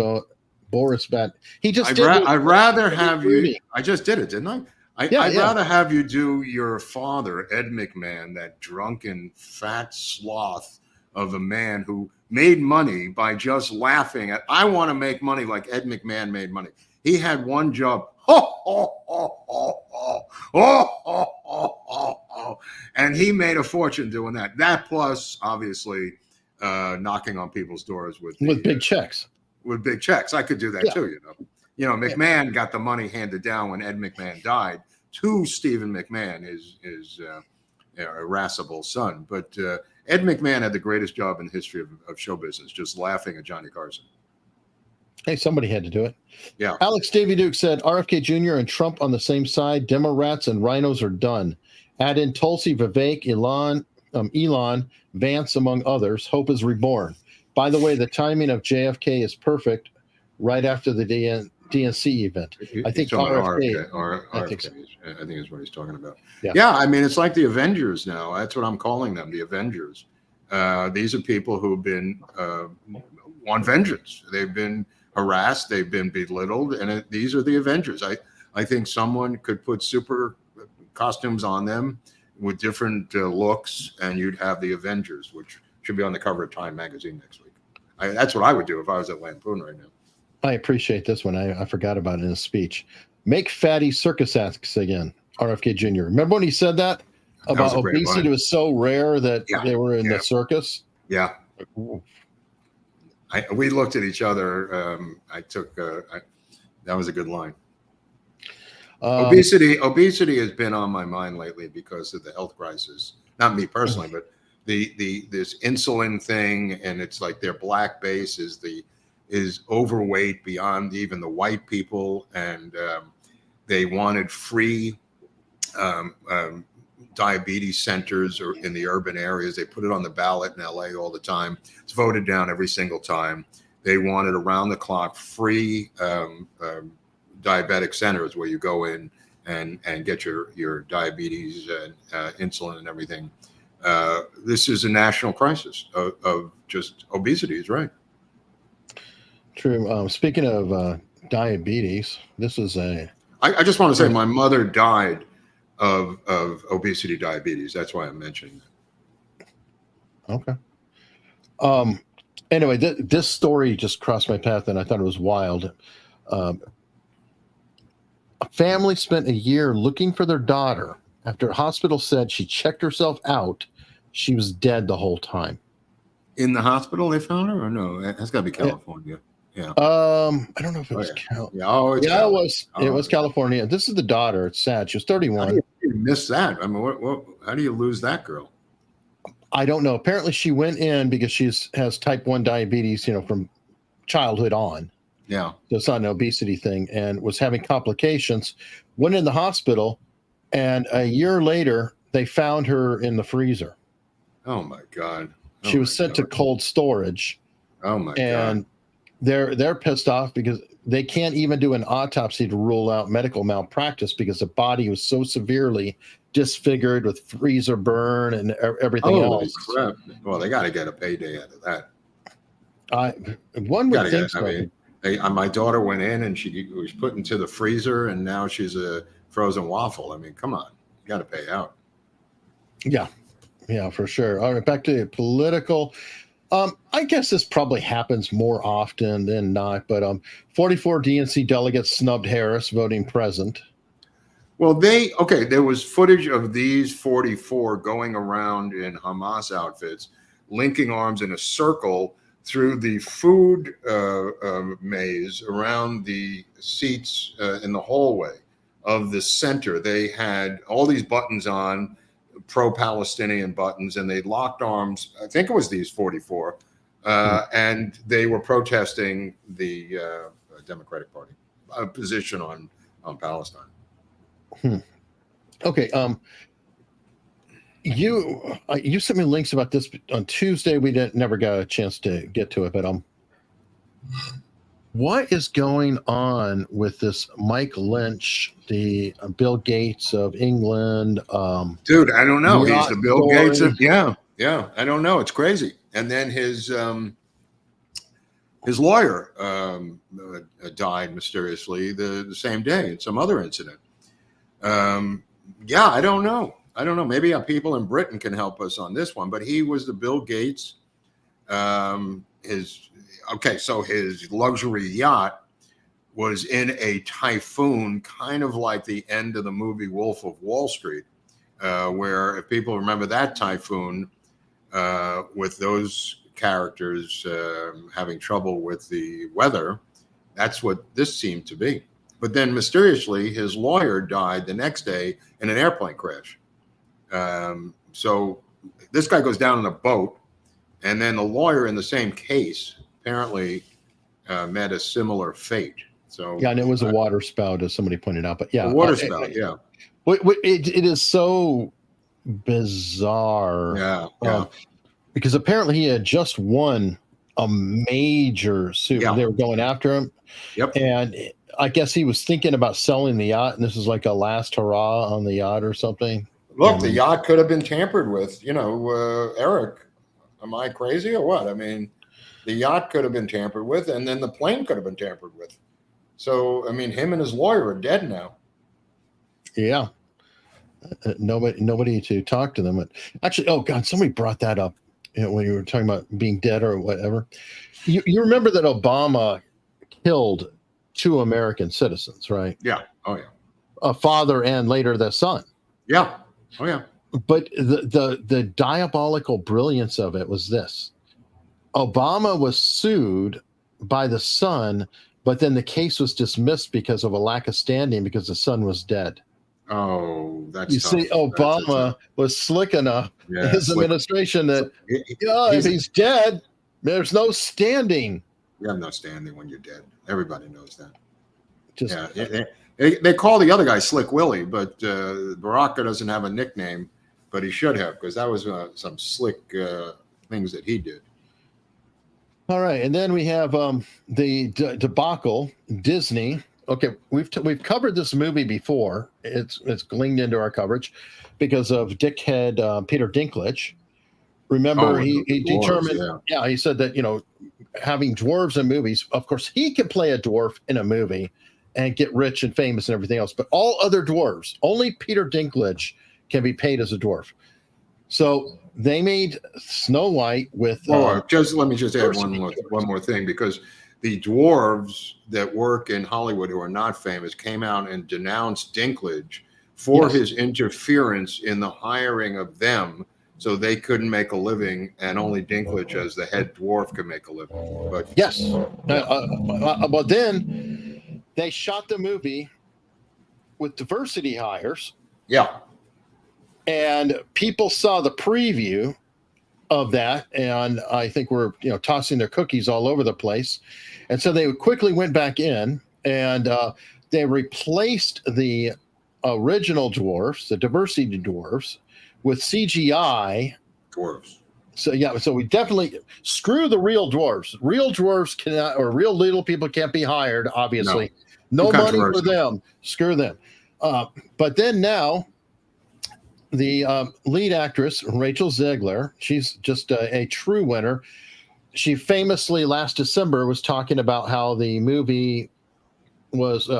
Boris Bat. He just did. I'd rather have you. I just did it, didn't I? I'd Yeah. rather have you do your father, Ed McMahon, that drunken, fat sloth of a man who made money by just laughing at. I want to make money like Ed McMahon made money. He had one job. And he made a fortune doing that. That plus, obviously, knocking on people's doors with big checks. With big checks. I could do that too, McMahon got the money handed down when Ed McMahon died to Stephen McMahon, his irascible son. But Ed McMahon had the greatest job in the history of show business, just laughing at Johnny Carson. Hey, somebody had to do it. Yeah. Alex Davy Duke said, RFK Jr. and Trump on the same side. Democrats and rhinos are done. Add in Tulsi, Vivek, Elon, Vance, among others. Hope is reborn. By the way, the timing of JFK is perfect right after the DNC event. I think RFK. I think is what he's talking about. Yeah, I mean, it's like the Avengers now. That's what I'm calling them, the Avengers. These are people who've been on vengeance. They've been harassed. They've been belittled. And these are the Avengers. I think someone could put super costumes on them with different looks, and you'd have the Avengers, which should be on the cover of Time magazine next week. That's what I would do if I was at Lampoon right now. I appreciate this one. I forgot about it in his speech. Make fatty circus acts again, RFK Jr. Remember when he said that about obesity was so rare that they were in the circus? Yeah. We looked at each other. That was a good line. Obesity has been on my mind lately because of the health crisis. Not me personally, but this insulin thing, and it's like their black base is overweight beyond even the white people, and they wanted free diabetes centers or in the urban areas. They put it on the ballot in LA all the time. It's voted down every single time. They wanted around the clock free diabetic centers where you go in and get your diabetes and insulin and everything. This is a national crisis of just obesity, is right. True. Speaking of diabetes, this is I just want to say my mother died of obesity diabetes. That's why I'm mentioning that. Okay. Anyway, this story just crossed my path, and I thought it was wild. A family spent a year looking for their daughter after a hospital said she checked herself out. She was dead the whole time. In the hospital they found her, or no? That's got to be California. Yeah. I don't know if it was it was California. This is the daughter. It's sad. She was 31. How do you miss that? I mean, how do you lose that girl? I don't know. Apparently she went in because she has type 1 diabetes, from childhood on. Yeah. So it's not an obesity thing, and was having complications. Went in the hospital, and a year later they found her in the freezer. Oh my God. She was sent to cold storage. Oh my God. And they're pissed off because they can't even do an autopsy to rule out medical malpractice because the body was so severely disfigured with freezer burn and everything else. Crap. Well, they got to get a payday out of that. One would think so. My daughter went in and she was put into the freezer, and now she's a frozen waffle. I mean, come on, you got to pay out. Yeah, for sure. All right, back to political. I guess this probably happens more often than not, but 44 DNC delegates snubbed Harris, voting present. Well, there was footage of these 44 going around in Hamas outfits, linking arms in a circle through the food maze around the seats in the hallway of the center. They had all these buttons on, pro-Palestinian buttons, and they locked arms. I think it was these 44, and they were protesting the Democratic Party position on Palestine. Okay. You sent me links about this on Tuesday. We never got a chance to get to it, but what is going on with this Mike Lynch, the Bill Gates of England? Dude, I don't know. He's the Bill Gates of yeah. I don't know. It's crazy. And then his lawyer died mysteriously the same day in some other incident. I don't know. Maybe people in Britain can help us on this one, but he was the Bill Gates. So his luxury yacht was in a typhoon, kind of like the end of the movie Wolf of Wall Street, where if people remember that typhoon with those characters having trouble with the weather. That's what this seemed to be. But then mysteriously, his lawyer died the next day in an airplane crash. So this guy goes down in a boat, and then the lawyer in the same case apparently met a similar fate. So yeah, and it was a water spout, as somebody pointed out. But yeah, a water spout. Yeah, it is so bizarre. Yeah. Because apparently he had just won a major suit. Yeah. They were going after him. Yep. And I guess he was thinking about selling the yacht, and this is like a last hurrah on the yacht or something. Look, the yacht could have been tampered with. Eric, am I crazy or what? I mean, the yacht could have been tampered with, and then the plane could have been tampered with. So, I mean, him and his lawyer are dead now. Yeah. Nobody to talk to them. Actually, oh God, somebody brought that up when you were talking about being dead or whatever. You remember that Obama killed 2 American citizens, right? Yeah. Oh, yeah. A father and later the son. Yeah. Oh, yeah. But the diabolical brilliance of it was this. Obama was sued by the son, but then the case was dismissed because of a lack of standing because the son was dead. Oh, that's you tough. see, Obama was slick enough in his administration that if he's dead, there's no standing. You have no standing when you're dead. Everybody knows that. They call the other guy Slick Willie, but Baraka doesn't have a nickname, but he should have, because that was some slick things that he did. All right, and then we have the debacle, Disney. Okay, we've covered this movie before. It's gleaned into our coverage because of dickhead Peter Dinklage. Remember, he determined. Yeah, he said that having dwarves in movies. Of course, he can play a dwarf in a movie and get rich and famous and everything else. But all other dwarves, only Peter Dinklage can be paid as a dwarf. So they made Snow White with. Let me just add one more thing, because the dwarves that work in Hollywood who are not famous came out and denounced Dinklage for his interference in the hiring of them, so they couldn't make a living, and only Dinklage as the head dwarf could make a living. But yes, but then they shot the movie with diversity hires. Yeah, and people saw the preview of that, and I think we're tossing their cookies all over the place, and so they quickly went back in and they replaced the original dwarfs, the diversity dwarfs, with CGI dwarves. So we definitely screw the real dwarves. Real dwarves cannot, or real little people can't be hired. Obviously, no money for them. Screw them. But then now, the lead actress, Rachel Zegler, she's just a true winner. She famously last December was talking about how the movie was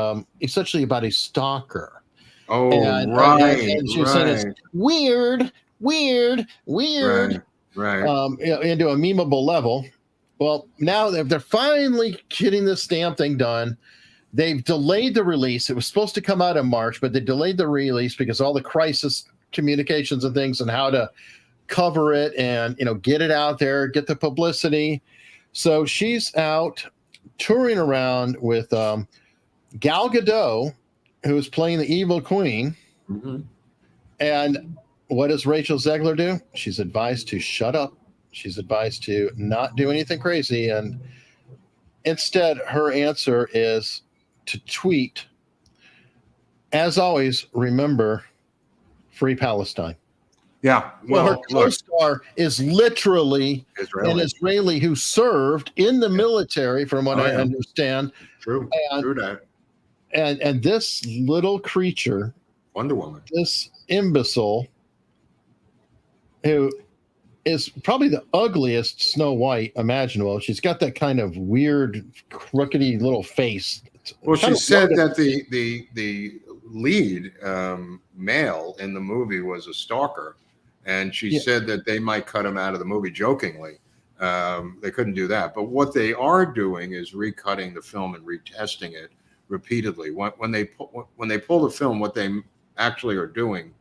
essentially about a stalker. Oh, right. And she was saying it's weird. Right. Into a memeable level. Well, now they're finally getting this damn thing done. They've delayed the release. It was supposed to come out in March, but they delayed the release because all the crisis communications and things and how to cover it and get it out there, get the publicity. So she's out touring around with Gal Gadot, who is playing the evil queen. Mm-hmm. And what does Rachel Zegler do? She's advised to shut up. She's advised to not do anything crazy. And instead, her answer is to tweet, as always, remember Free Palestine. Yeah. Well, her co-star is literally an Israeli who served in the military, from what I understand. True. True that. And this little creature, Wonder Woman, this imbecile, who is probably the ugliest Snow White imaginable. She's got that kind of weird, crookedy little face. Well, she said that the lead male in the movie was a stalker, and she said that they might cut him out of the movie jokingly. They couldn't do that, but what they are doing is recutting the film and retesting it repeatedly. When they pull the film, what they actually are doing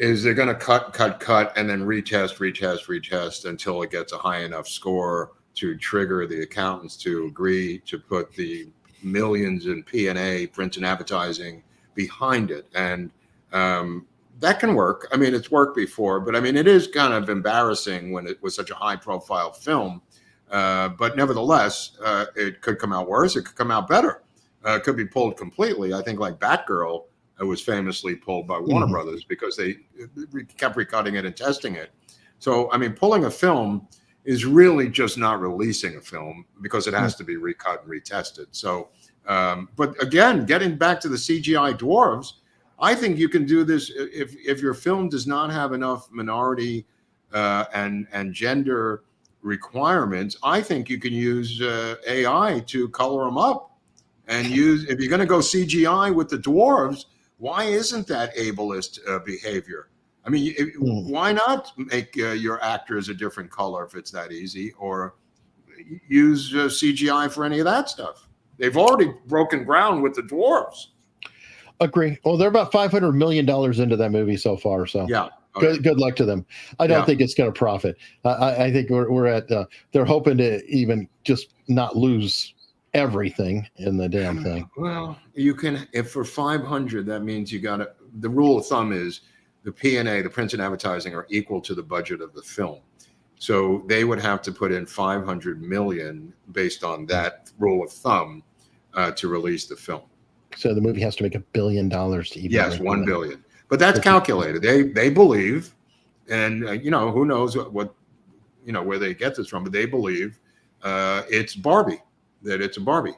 is they're going to cut, and then retest until it gets a high enough score to trigger the accountants to agree to put the millions in P&A, print and advertising, behind it. And that can work. I mean, it's worked before, but I mean, it is kind of embarrassing when it was such a high-profile film. But nevertheless, it could come out worse. It could come out better. It could be pulled completely. I think like Batgirl was famously pulled by Warner Brothers because they kept recutting it and testing it. So, I mean, pulling a film is really just not releasing a film because it has to be recut and retested. So, but again, getting back to the CGI dwarves, I think you can do this if your film does not have enough minority and gender requirements. I think you can use AI to color them up and use, if you're going to go CGI with the dwarves, why isn't that ableist behavior? I mean, why not make your actors a different color if it's that easy, or use CGI for any of that stuff? They've already broken ground with the dwarves. Agree. Well, they're about $500 million into that movie so far. So yeah, good luck to them. I don't think it's going to profit. I think we're at. They're hoping to even just not lose everything in the damn thing. Well, you can, if for 500, that means you got to. The rule of thumb is the P&A, the print and advertising, are equal to the budget of the film. So they would have to put in 500 million based on that rule of thumb to release the film. So the movie has to make $1 billion to even. Yes, $1 billion. But that's calculated. They believe, and who knows what where they get this from, but they believe it's Barbie, that it's a Barbie.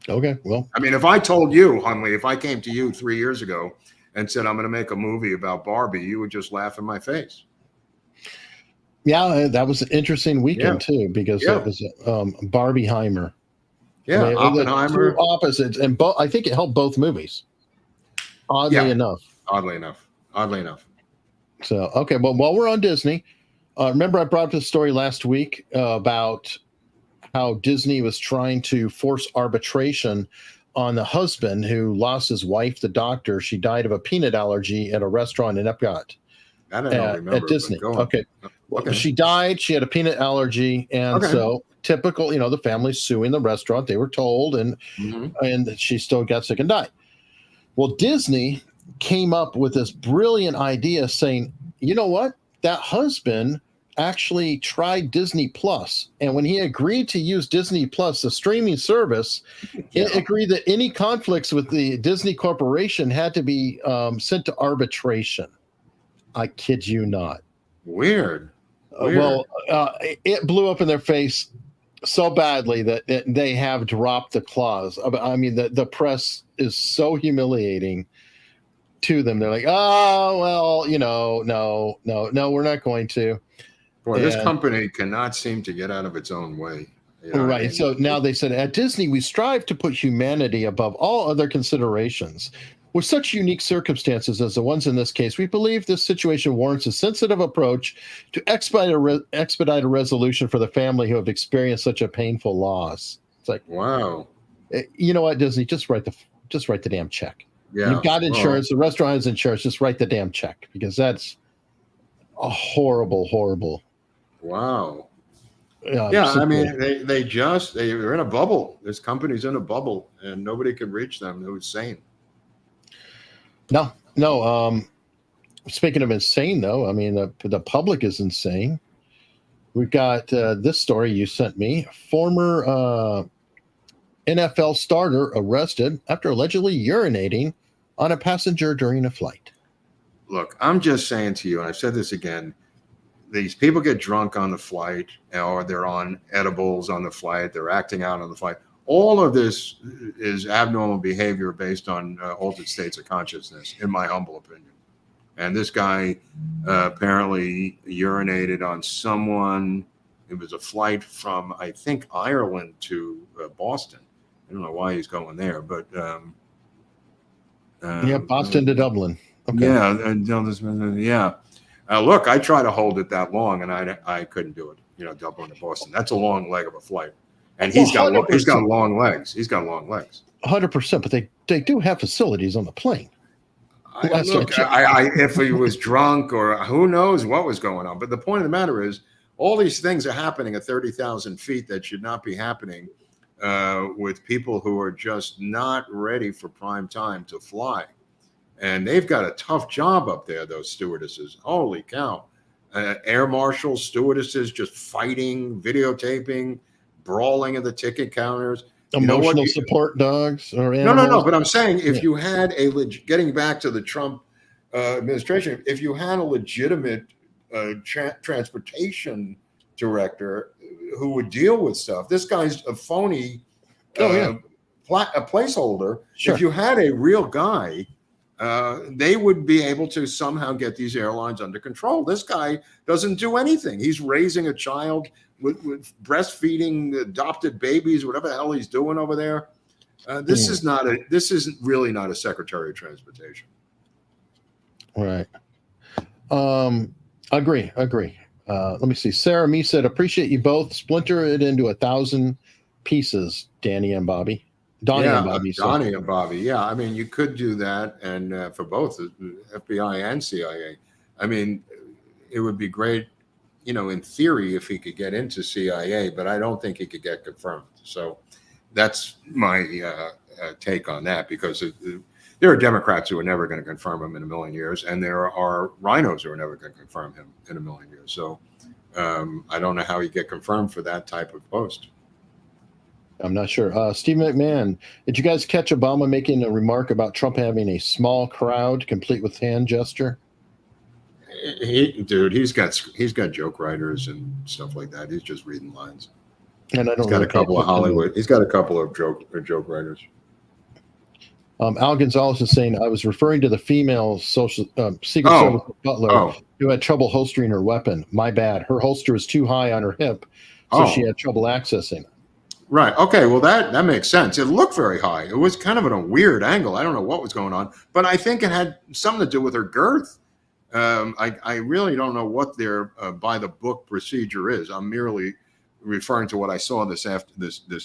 Okay, well, I mean, if I told you, Hunley, if I came to you 3 years ago and said I'm going to make a movie about Barbie, you would just laugh in my face. Yeah, that was an interesting weekend too, because it was Barbieheimer. Yeah, I mean, Oppenheimer. Two opposites, and I think it helped both movies. Oddly enough. So, okay, well, while we're on Disney, remember I brought up this story last week about how Disney was trying to force arbitration on the husband who lost his wife, the doctor. She died of a peanut allergy at a restaurant in Epcot. I don't remember. At Disney. Okay. Well, she died. She had a peanut allergy, and so typical, the family's suing the restaurant. They were told, and she still got sick and died. Well, Disney came up with this brilliant idea saying, you know what? That husband actually tried Disney Plus. And when he agreed to use Disney Plus, the streaming service, it agreed that any conflicts with the Disney Corporation had to be sent to arbitration. I kid you not. Weird. It blew up in their face so badly that they have dropped the clause. I mean, the press is so humiliating to them. They're like, oh, well, no, we're not going to. Boy, this company cannot seem to get out of its own way. Right. I mean? So now they said, at Disney, we strive to put humanity above all other considerations. With such unique circumstances as the ones in this case, we believe this situation warrants a sensitive approach to expedite a resolution for the family who have experienced such a painful loss. It's like, wow. You know what, Disney? Just write the damn check. Yeah. You've got insurance. The restaurant has insurance. Just write the damn check, because that's a horrible. Wow. I mean, they're in a bubble. This company's in a bubble, and nobody can reach them who's sane. No. Speaking of insane, though, I mean, the public is insane. We've got this story you sent me. Former NFL starter arrested after allegedly urinating on a passenger during a flight. Look, I'm just saying to you, and I've said this again, these people get drunk on the flight, or they're on edibles on the flight, they're acting out on the flight. All of this is abnormal behavior based on altered states of consciousness, in my humble opinion. And this guy apparently urinated on someone. It was a flight from, I think, Ireland to Boston. I don't know why he's going there, but Boston to Dublin. Okay. Look, I try to hold it that long, and I couldn't do it. Dublin to Boston. That's a long leg of a flight. And he's got long legs. He's got long legs. 100%, but they do have facilities on the plane. If he was drunk or who knows what was going on. But the point of the matter is, all these things are happening at 30,000 feet that should not be happening with people who are just not ready for prime time to fly. And they've got a tough job up there, those stewardesses. Holy cow. Air marshals, stewardesses just fighting, videotaping, brawling at the ticket counters. Emotional support dogs or animals? No. But I'm saying if you had getting back to the Trump administration, if you had a legitimate transportation director who would deal with stuff, this guy's a phony a placeholder. Sure. If you had a real guy, they would be able to somehow get these airlines under control. This guy doesn't do anything. He's raising a child with breastfeeding adopted babies, whatever the hell he's doing over there. This isn't really not a Secretary of Transportation. Right. Agree. Let me see. Sarah Me said, appreciate you both. Splinter it into 1,000 pieces, Danny and Bobby. Donnie and Bobby. Yeah, I mean, you could do that, and for both the FBI and CIA. I mean, it would be great, in theory, if he could get into CIA, but I don't think he could get confirmed. So that's my take on that, because there are Democrats who are never going to confirm him in a million years, and there are rhinos who are never going to confirm him in a million years. So I don't know how he get confirmed for that type of post. I'm not sure. Steve McMahon, did you guys catch Obama making a remark about Trump having a small crowd complete with hand gesture? He's got joke writers and stuff like that. He's just reading lines. And he's got a couple of Hollywood. He's got a couple of joke writers. Al Gonzalez is saying, I was referring to the female Secret Service butler who had trouble holstering her weapon. My bad. Her holster is too high on her hip, so she had trouble accessing it. Right. Okay. Well, that makes sense. It looked very high. It was kind of at a weird angle. I don't know what was going on, but I think it had something to do with her girth. I really don't know what their by the book procedure is. I'm merely referring to what I saw this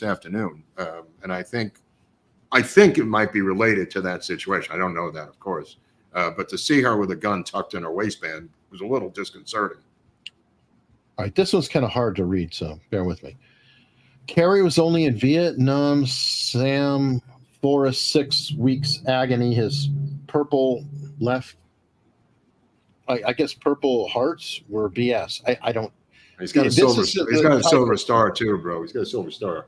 afternoon, and I think it might be related to that situation. I don't know that, of course, but to see her with a gun tucked in her waistband was a little disconcerting. All right, this one's kind of hard to read, so bear with me. Kerry was only in Vietnam. Sam Forrest 6 weeks agony. His purple left. I guess purple hearts were BS. I don't. He's got a silver. He's got a silver star too, bro. He's got a silver star.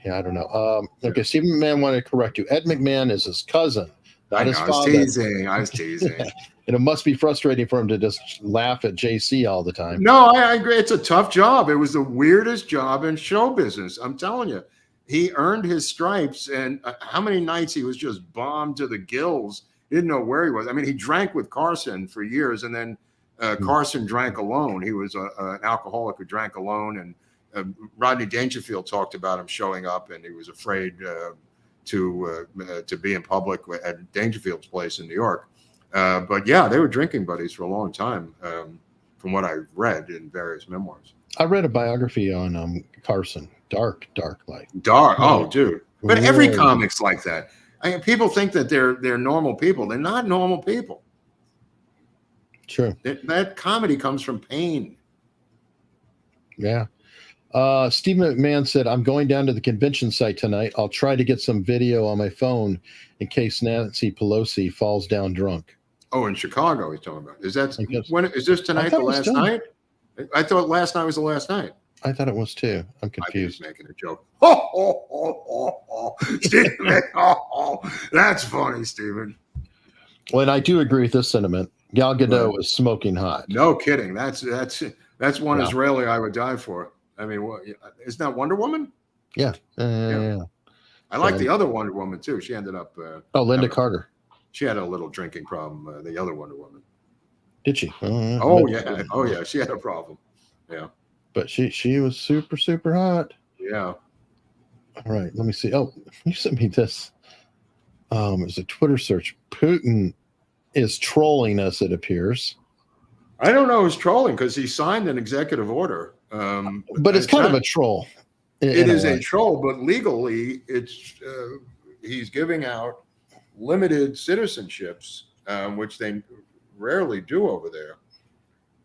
Yeah, I don't know. Okay, Stephen McMahon wanted to correct you. Ed McMahon is his cousin, not his father. I was teasing. And it must be frustrating for him to just laugh at JC all the time. No, I agree. It's a tough job. It was the weirdest job in show business. I'm telling you. He earned his stripes, and how many nights he was just bombed to the gills. He didn't know where he was. I mean, he drank with Carson for years, and then Carson drank alone. He was an alcoholic who drank alone, and Rodney Dangerfield talked about him showing up, and he was afraid to be in public at Dangerfield's place in New York. But yeah, they were drinking buddies for a long time, from what I read in various memoirs. I read a biography on Carson. Dark light. Dark. Oh, dude. But every comic's like that. I mean, people think that they're normal people. They're not normal people. True. That comedy comes from pain. Yeah. Steve McMahon said, I'm going down to the convention site tonight. I'll try to get some video on my phone in case Nancy Pelosi falls down drunk. Oh, in Chicago, he's talking about. Is this tonight the last night? I thought last night was the last night. I thought it was too. I'm confused. I think he's making a joke. Stephen. That's funny, Stephen. Well, and I do agree with this sentiment. Gal Gadot was smoking hot. No kidding. That's one Israeli I would die for. I mean, isn't that Wonder Woman? Yeah. I like the other Wonder Woman too. She ended up. Linda Carter. She had a little drinking problem. The other Wonder Woman. Did she? Oh yeah. She had a problem. Yeah. But she was super, super hot. Yeah. All right. Let me see. Oh, you sent me this. It's a Twitter search. Putin is trolling us, it appears. I don't know who's trolling because he signed an executive order. But it's kind of a troll. It is a troll, but legally, it's he's giving out limited citizenships, which they rarely do over there.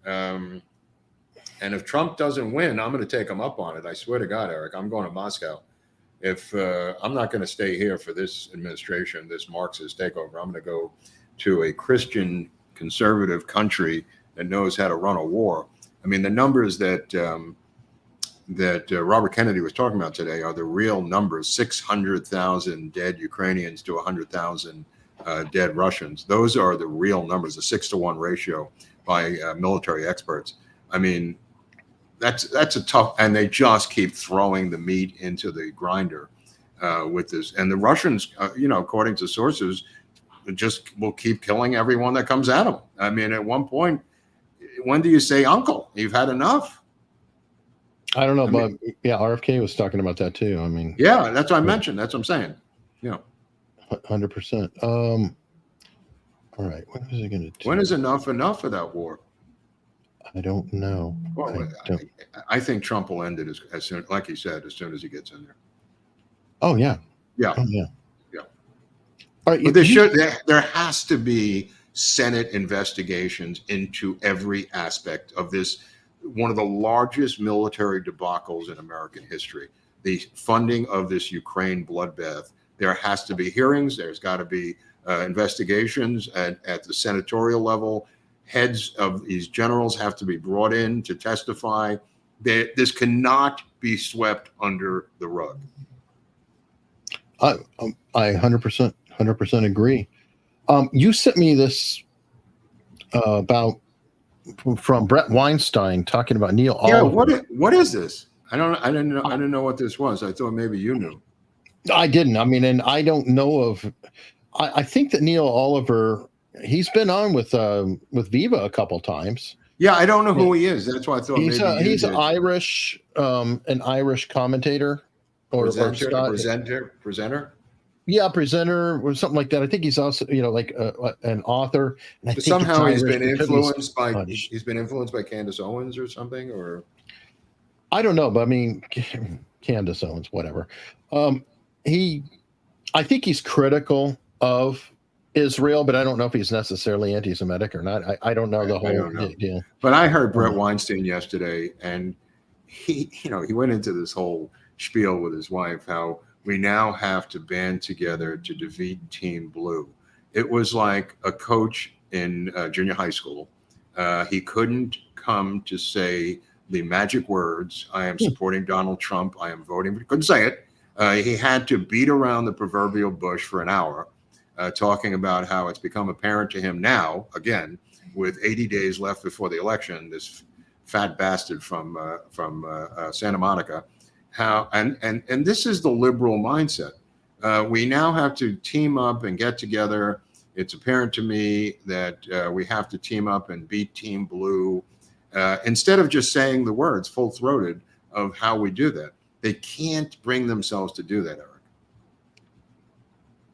And if Trump doesn't win, I'm going to take him up on it. I swear to God, Eric, I'm going to Moscow. If I'm not going to stay here for this administration, this Marxist takeover, I'm going to go to a Christian conservative country that knows how to run a war. I mean, the numbers that Robert Kennedy was talking about today are the real numbers: 600,000 dead Ukrainians to 100,000 dead Russians. Those are the real numbers, a 6-to-1 ratio by military experts. I mean, that's a tough, and they just keep throwing the meat into the grinder with this. And the Russians, according to sources, just will keep killing everyone that comes at them. I mean, at one point, when do you say, uncle, you've had enough? I don't know, but yeah, RFK was talking about that too. I mean, yeah, that's what I mentioned. That's what I'm saying. Yeah. 100%. All right. When is it going to? When is enough of that war? I don't know. Well, I think Trump will end it as soon, like he said, as soon as he gets in there. Oh yeah. Yeah. Oh, yeah. Yeah. All right. But there has to be Senate investigations into every aspect of this, one of the largest military debacles in American history. The funding of this Ukraine bloodbath. There has to be hearings. There's got to be investigations at the senatorial level. Heads of these generals have to be brought in to testify. This cannot be swept under the rug. I 100% agree. You sent me this about from Brett Weinstein talking about Neil Oliver. Yeah, what is this? I didn't know what this was. I thought maybe you knew. I didn't. I mean, and I don't know of. I think that Neil Oliver, he's been on with Viva a couple times. Yeah, I don't know who he is. That's why I thought he's an Irish commentator or presenter. Yeah, presenter or something like that. I think he's also like an author. And I think somehow he's been influenced by Candace Owens or something, or I don't know, but I mean Candace Owens, whatever. I think he's critical of Israel, but I don't know if he's necessarily anti-Semitic or not. I don't know the whole deal. But I heard Brett Weinstein yesterday, and he went into this whole spiel with his wife, how we now have to band together to defeat Team Blue. It was like a coach in junior high school. He couldn't come to say the magic words, I am supporting Donald Trump, I am voting. He couldn't say it. He had to beat around the proverbial bush for an hour, talking about how it's become apparent to him now, again, with 80 days left before the election, this fat bastard from Santa Monica, how and this is the liberal mindset. We now have to team up and get together. It's apparent to me that we have to team up and beat Team Blue, instead of just saying the words full-throated of how we do that. They can't bring themselves to do that, Eric.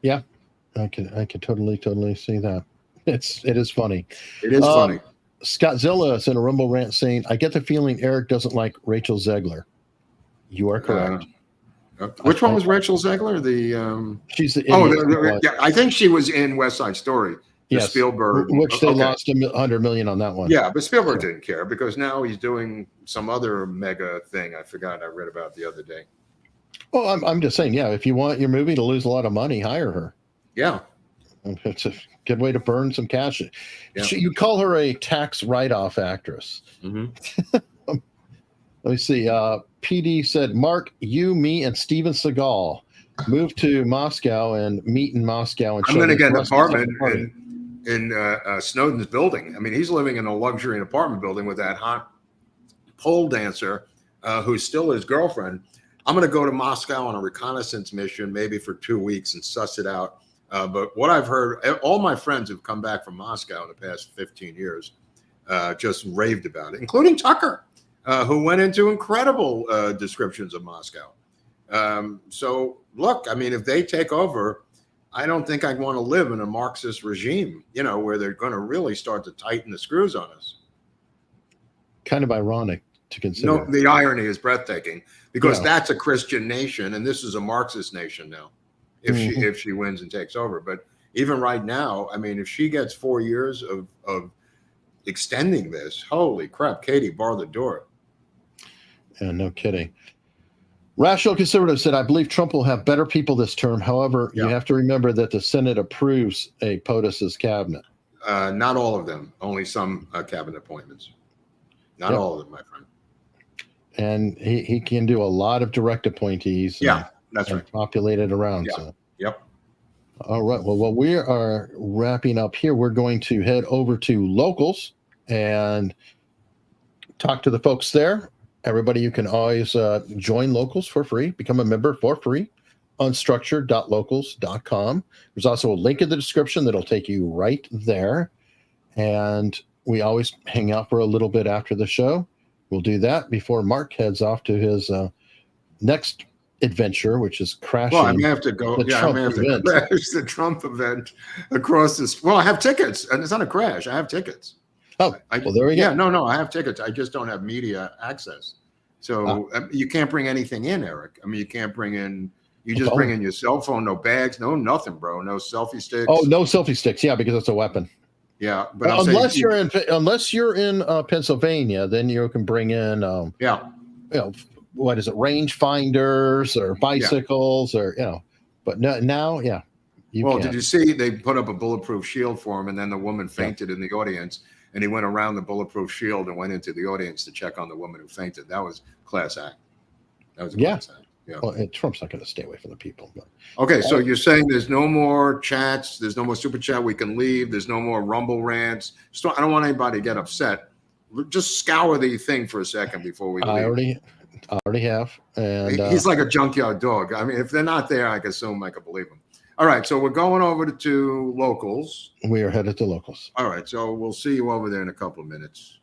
Yeah, I can totally see that. It is funny. It is funny. Scott Zilla is in a Rumble rant saying, "I get the feeling Eric doesn't like Rachel Zegler." You are correct. Which one was Rachel Zegler? She's the yeah, I think she was in West Side Story. Yes, Spielberg, which they lost $100 million on that one. Yeah, but Spielberg didn't care because now he's doing some other mega thing. I forgot. I read about the other day. Well, I'm just saying, yeah. If you want your movie to lose a lot of money, hire her. Yeah, it's a good way to burn some cash. Yeah. You call her a tax write-off actress. Mm-hmm. Let me see. PD said, "Mark, you, me, and Steven Seagal move to Moscow and meet in Moscow." And I'm going to get an apartment in Snowden's building. I mean, he's living in a luxury apartment building with that hot pole dancer who's still his girlfriend. I'm going to go to Moscow on a reconnaissance mission, maybe for 2 weeks, and suss it out. But what I've heard, all my friends who've come back from Moscow in the past 15 years just raved about it, including Tucker, who went into incredible descriptions of Moscow. So, look, I mean, if they take over, I don't think I'd want to live in a Marxist regime, where they're going to really start to tighten the screws on us. Kind of ironic to consider. No, the irony is breathtaking because that's a Christian nation and this is a Marxist nation now. If she wins and takes over, but even right now, I mean, if she gets 4 years of extending this, holy crap, Katie, bar the door. Yeah, no kidding. Rational Conservative said, I believe Trump will have better people this term. However, you have to remember that the Senate approves a POTUS's cabinet. Not all of them, only some cabinet appointments. Not all of them, my friend. And he can do a lot of direct appointees. That's right. Populate it around. Yeah. So. Yep. All right. Well, while we are wrapping up here, we're going to head over to Locals and talk to the folks there. Everybody, you can always join Locals for free, become a member for free on structure.locals.com. There's also a link in the description that'll take you right there. And we always hang out for a little bit after the show. We'll do that before Mark heads off to his next adventure, which is crashing. Well, I may have to go. I may have to crash the Trump event across this. Well, I have tickets, and it's not a crash. I have tickets. Oh, well, there we go. Yeah, no, I have tickets. I just don't have media access. So you can't bring anything in, Eric. I mean, you can't bring in. You just bring in your cell phone, no bags, no nothing, bro. No selfie sticks. Oh, no selfie sticks. Yeah, because it's a weapon. Yeah, but unless you're in Pennsylvania, then you can bring in what is it, range finders or bicycles or but now did you see they put up a bulletproof shield for him, and then the woman fainted in the audience, and he went around the bulletproof shield and went into the audience to check on the woman who fainted. That was class act. That was a class act. Yeah. Well, Trump's not going to stay away from the people. But. Okay, so you're saying there's no more chats, there's no more super chat, we can leave, there's no more Rumble rants. I don't want anybody to get upset. Just scour the thing for a second before we leave. I already have. And he's like a junkyard dog. I mean, if they're not there, I can assume I can believe them. All right, so we're going over to Locals. We are headed to Locals. All right, so we'll see you over there in a couple of minutes.